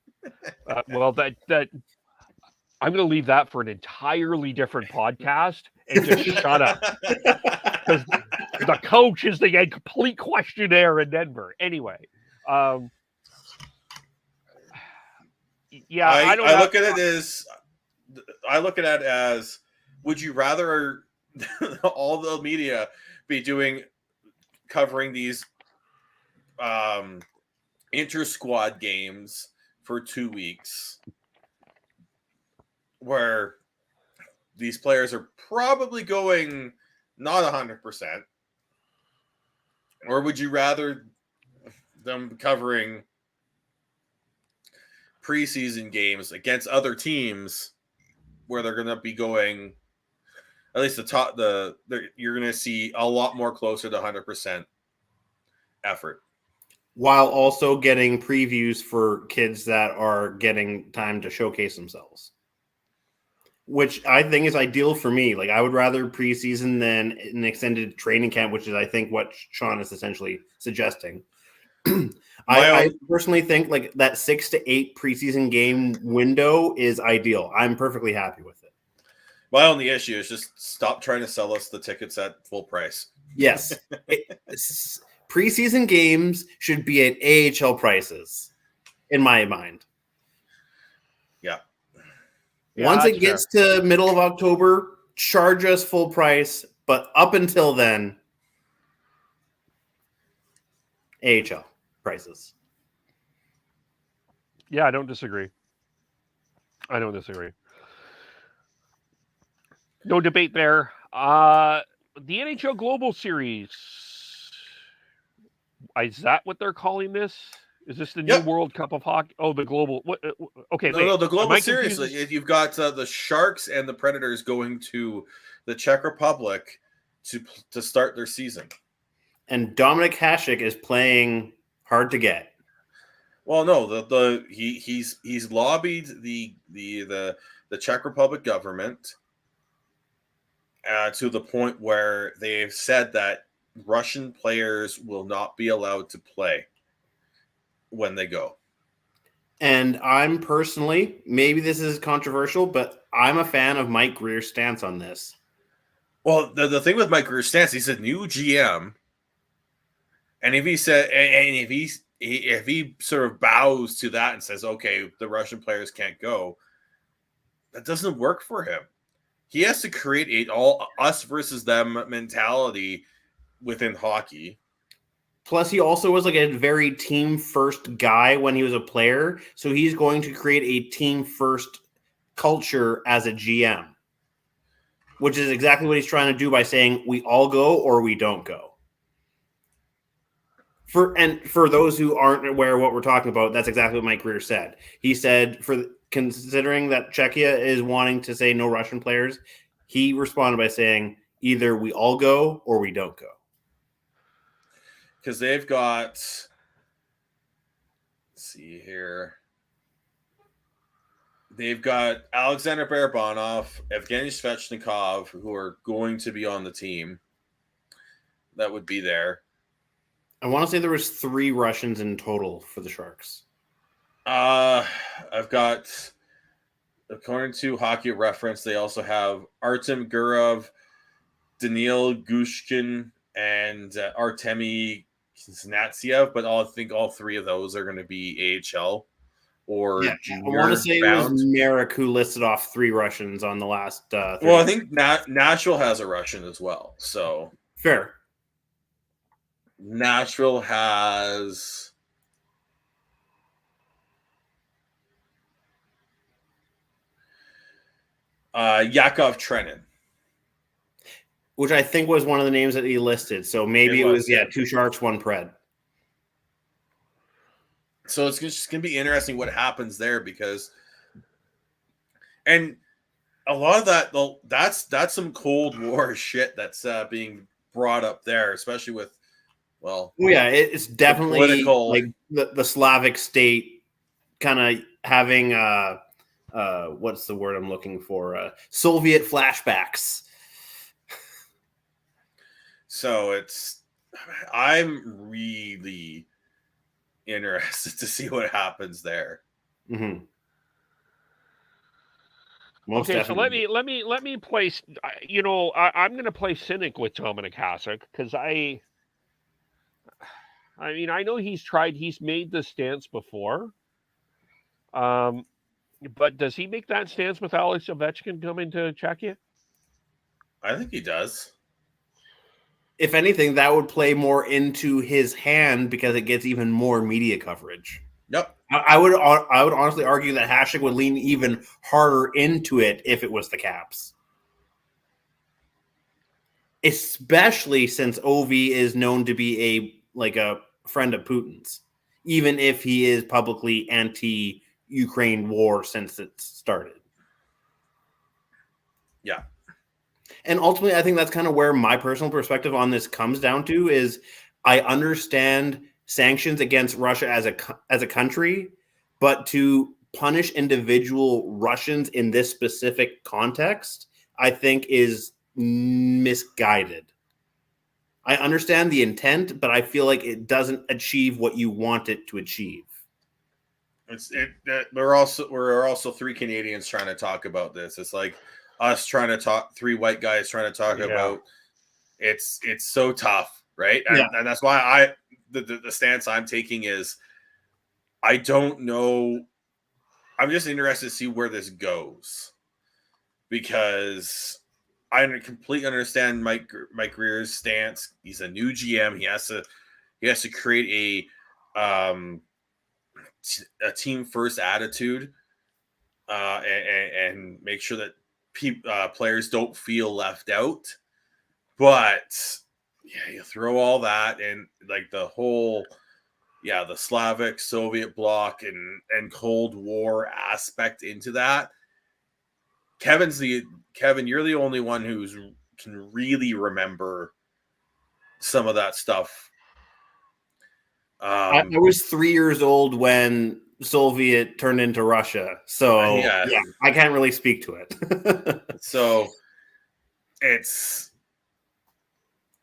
Well, that I'm going to leave that for an entirely different podcast and just shut up, because the coach is the complete questionnaire in Denver. Anyway, I look at it as, would you rather all the media be covering these inter-squad games for 2 weeks, where these players are probably going not 100%, or would you rather them covering preseason games against other teams where they're going to be going, at least you're going to see a lot more closer to 100% effort, while also getting previews for kids that are getting time to showcase themselves, which I think is ideal for me. Like, I would rather preseason than an extended training camp, which is, I think, what Sean is essentially suggesting. I personally think like that 6 to 8 preseason game window is ideal. I'm perfectly happy with it. My only issue is just stop trying to sell us the tickets at full price. Yes. Preseason games should be at AHL prices, in my mind. Yeah. Once it gets to middle of October, charge us full price, But up until then, AHL prices. Yeah, I don't disagree. No debate there. The NHL Global Series. Is that what they're calling this? Is this the new World Cup of Hockey? Oh, the global. What? Okay, no, the Global Series. You've got the Sharks and the Predators going to the Czech Republic to start their season. And Dominic Hasek is playing hard to get. Well, no, he's lobbied the Czech Republic government to the point where they've said that Russian players will not be allowed to play when they go. And I'm personally, maybe this is controversial, but I'm a fan of Mike Greer's stance on this. Well, the thing with Mike Greer's stance, he's a new GM, and if he sort of bows to that and says, "Okay, the Russian players can't go," that doesn't work for him. He has to create all us versus them mentality within hockey. Plus, he also was like a very team first guy when he was a player. So he's going to create a team first culture as a GM, which is exactly what he's trying to do by saying we all go or we don't go. For those who aren't aware of what we're talking about, that's exactly what Mike Greer said. He said, considering that Czechia is wanting to say no Russian players, he responded by saying either we all go or we don't go. Because they've got, let's see here. They've got Alexander Barabanov, Evgeny Svechnikov, who are going to be on the team. That would be there. I want to say there was 3 Russians in total for the Sharks. I've got, according to Hockey Reference, they also have Artem Gurov, Daniil Gushkin, and Artemi Znatsev, but I think all 3 of those are going to be AHL or junior. I want to say it was Merrick who listed off 3 Russians on the last. Well, I think Nashville has a Russian as well. So fair. Nashville has Yakov Trenin, which I think was one of the names that he listed. So maybe it was 2 Sharks, 1 Pred. So it's just going to be interesting what happens there because, and a lot of that's some Cold War shit that's being brought up there, especially with, it's definitely political, like the Slavic state kind of having what's the word I'm looking for? Soviet flashbacks. So I'm really interested to see what happens there. Mm-hmm. Okay, definitely. So let me play. I'm going to play cynic with Dominic Hasek because I mean, I know he's made this stance before. But does he make that stance with Alex Ovechkin coming to Czechia? I think he does. If anything, that would play more into his hand because it gets even more media coverage. Yep. I would honestly argue that Hasek would lean even harder into it if it was the Caps. Especially since Ovi is known to be a friend of Putin's, even if he is publicly anti-Ukraine war since it started. Yeah. And ultimately, I think that's kind of where my personal perspective on this comes down to is I understand sanctions against Russia as a country, but to punish individual Russians in this specific context, I think is misguided. I understand the intent, but I feel like it doesn't achieve what you want it to achieve. We're also 3 Canadians trying to talk about this. It's like us trying to talk, 3 white guys trying to talk about. It's so tough, right? And that's why the stance I'm taking is I don't know. I'm just interested to see where this goes because I completely understand Mike Greer's stance. He's a new GM. He has to create a team first attitude, and make sure that players don't feel left out. But yeah, you throw all that and like the whole, the Slavic Soviet bloc and Cold War aspect into that. Kevin, you're the only one can really remember some of that stuff. I was 3 years old when Soviet turned into Russia, so yeah, I can't really speak to it. So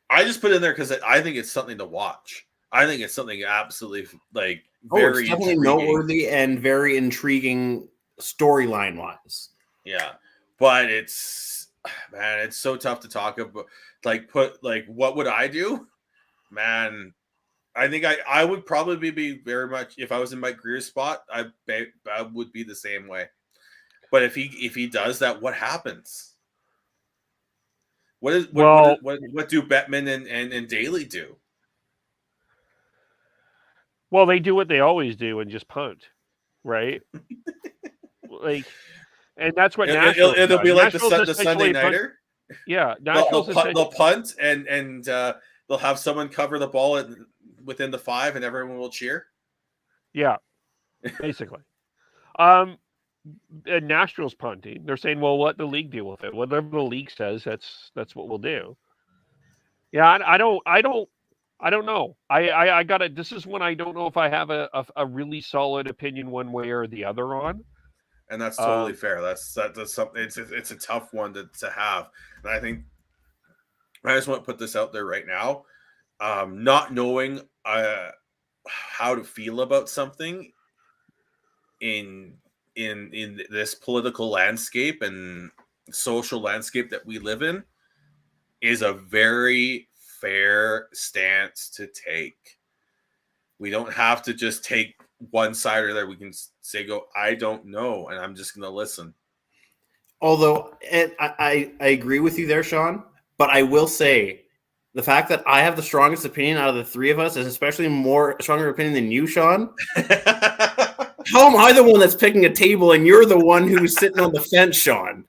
I just put it in there because I think it's something to watch. I think it's something absolutely very it's definitely noteworthy and very intriguing storyline wise. Yeah, but it's so tough to talk about. What would I do? Man, I think I would probably be very much, if I was in Mike Greer's spot, I would be the same way. But if he does that, what happens? What do Bettman and Daly do? Well, they do what they always do and just punt, right? And that's what it'll be like the Sunday nighter. Yeah, they'll punt and they'll have someone cover the ball within the 5, and everyone will cheer. Yeah, basically. Nashville's punting. They're saying, "Well, let the league deal with it. Whatever the league says, that's what we'll do." Yeah, I don't know. I got it. This is one I don't know if I have a really solid opinion one way or the other on. And that's totally fair. That's something. It's a tough one to have. And I think I just want to put this out there right now. Not knowing how to feel about something in this political landscape and social landscape that we live in is a very fair stance to take. We don't have to just take one side or there. We can say, I don't know, and I'm just going to listen. Although I agree with you there, Sean, but I will say the fact that I have the strongest opinion out of the three of us is especially stronger opinion than you, Sean. How am I the one that's picking a table and you're the one who's sitting on the fence, Sean?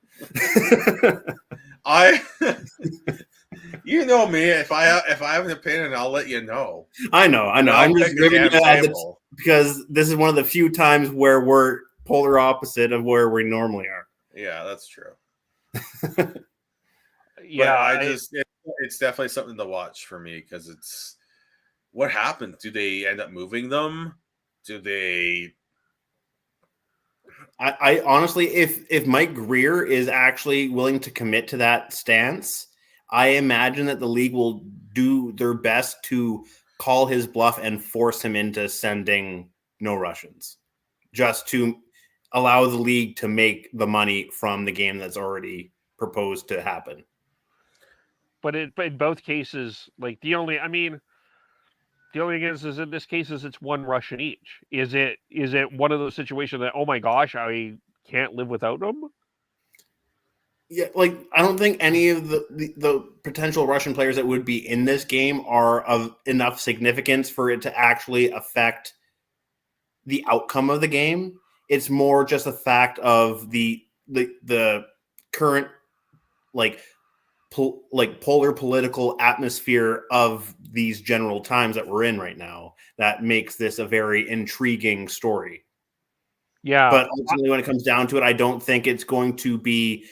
You know me. If I have an opinion, I'll let you know. I know. I'm just giving you because this is one of the few times where we're polar opposite of where we normally are. Yeah, that's true. Yeah, it's definitely something to watch for me because it's what happens. Do they end up moving them? Do they? I honestly, if Mike Greer is actually willing to commit to that stance, I imagine that the league will do their best to call his bluff and force him into sending no Russians, just to allow the league to make the money from the game that's already proposed to happen. But in both cases, like the only thing is in this case is it's one Russian each. Is it one of those situations that, oh my gosh, I can't live without them? Yeah, like I don't think any of the potential Russian players that would be in this game are of enough significance for it to actually affect the outcome of the game. It's more just a fact of the current polar political atmosphere of these general times that we're in right now that makes this a very intriguing story. Yeah. But ultimately, when it comes down to it, I don't think it's going to be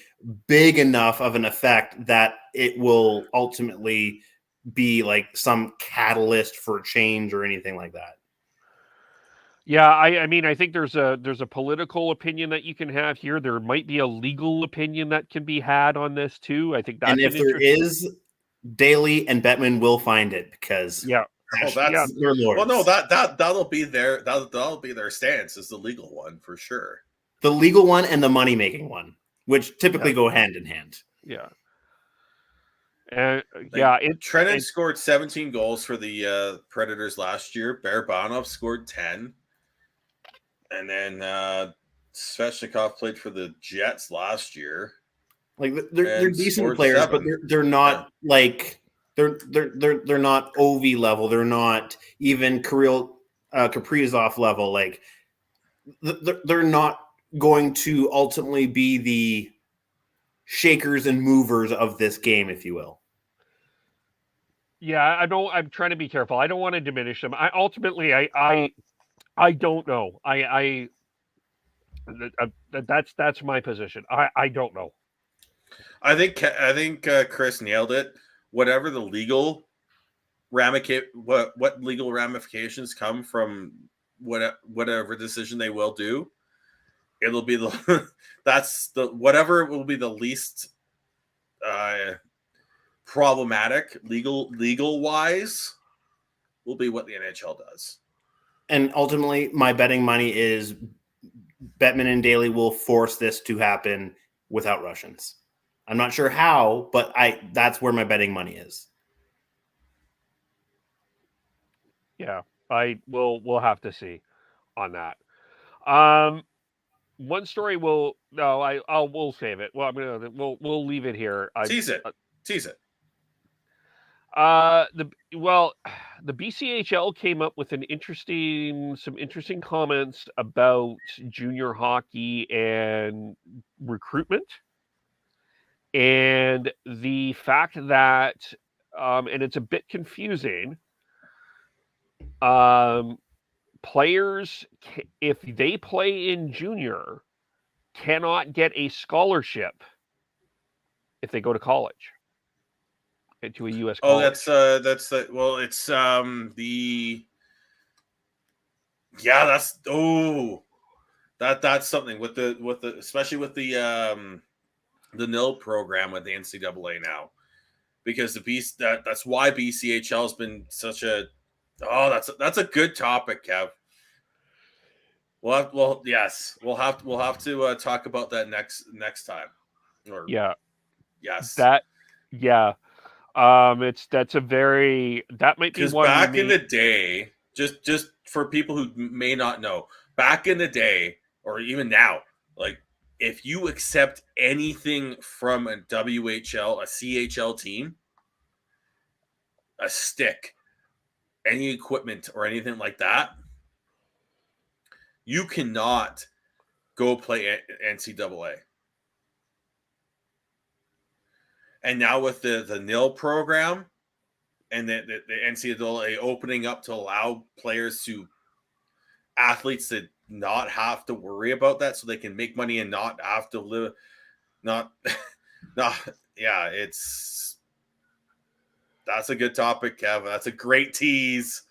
big enough of an effect that it will ultimately be like some catalyst for change or anything like that. Yeah, I mean, I think there's a political opinion that you can have here. There might be a legal opinion that can be had on this too. I think that's and if there is, Daly and Bettman will find it because that'll be their stance is the legal one for sure. The legal one and the money making one, which typically go hand in hand. Yeah. Trennan scored 17 goals for the Predators last year. Barabanov scored 10. And then Svechnikov played for the Jets last year. Like they're And decent scored players, 7. but they're not like they're not OV level. They're not even Kaprizov level. Like they're not going to ultimately be the shakers and movers of this game, if you will. Yeah, I'm trying to be careful. I don't want to diminish them. I don't know. That's my position. I don't know. I think Chris nailed it. Whatever the legal what legal ramifications come from whatever decision they will do, it'll be the that's the whatever will be the least problematic legal wise will be what the NHL does. And ultimately, my betting money is Bettman and Daly will force this to happen without Russians. I'm not sure how, but that's where my betting money is. Yeah, we'll have to see on that. One story we'll save it. Well, we'll leave it here. Tease it. The BCHL came up with some interesting comments about junior hockey and recruitment, and the fact that and it's a bit confusing. Players, if they play in junior, cannot get a scholarship if they go to college, to a U.S. college. It's that's something with the especially with the NIL program with the NCAA now, because that's why BCHL has been such a that's a good topic, Kev. We'll have to talk about that next time. Yes. That might be one. Back in the day, just for people who may not know, back in the day or even now, like if you accept anything from a WHL, a CHL team, a stick, any equipment or anything like that, you cannot go play NCAA. And now with the NIL program and the NCAA opening up to allow athletes to not have to worry about that, so they can make money and not have to live, that's a good topic, Kevin. That's a great tease.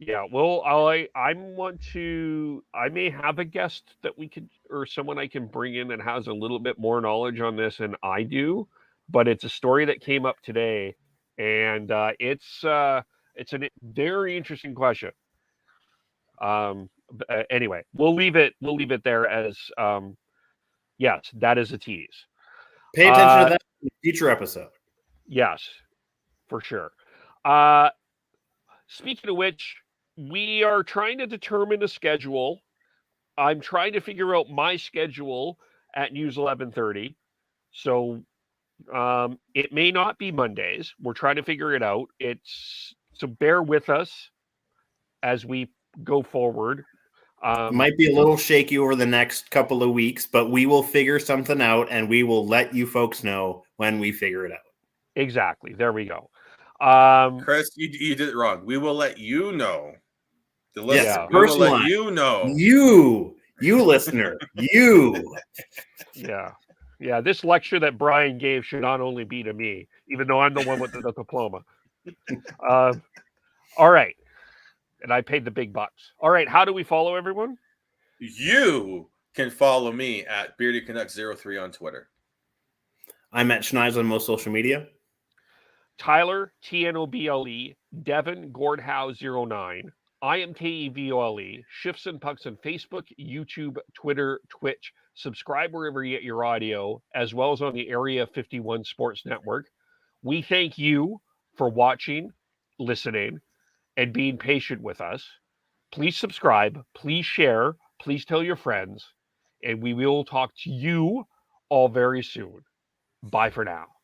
Yeah, well, I may have a guest that we could, or someone I can bring in that has a little bit more knowledge on this than I do, but it's a story that came up today, and it's a very interesting question. Anyway, we'll leave it there as yes, that is a tease. Pay attention to that in a future episode. Yes, for sure. Speaking of which, we are trying to determine a schedule. I'm trying to figure out my schedule at News 1130. So it may not be Mondays. We're trying to figure it out. So bear with us as we go forward. It might be a little shaky over the next couple of weeks, but we will figure something out, and we will let you folks know when we figure it out. Exactly. There we go. Chris, you did it wrong. We will let you know. The listener. Yes, we will let you know. You listener. You. Yeah. This lecture that Brian gave should not only be to me, even though I'm the one with the diploma. All right. And I paid the big bucks. All right. How do we follow everyone? You can follow me at BeardyConnect03 on Twitter. I'm at Schneis on most social media. Tyler, TNOBLE, Devin, Gordhow09. I am KEVOLE, Shifts and Pucks on Facebook, YouTube, Twitter, Twitch. Subscribe wherever you get your audio, as well as on the Area 51 Sports Network. We thank you for watching, listening, and being patient with us. Please subscribe, please share, please tell your friends, and we will talk to you all very soon. Bye for now.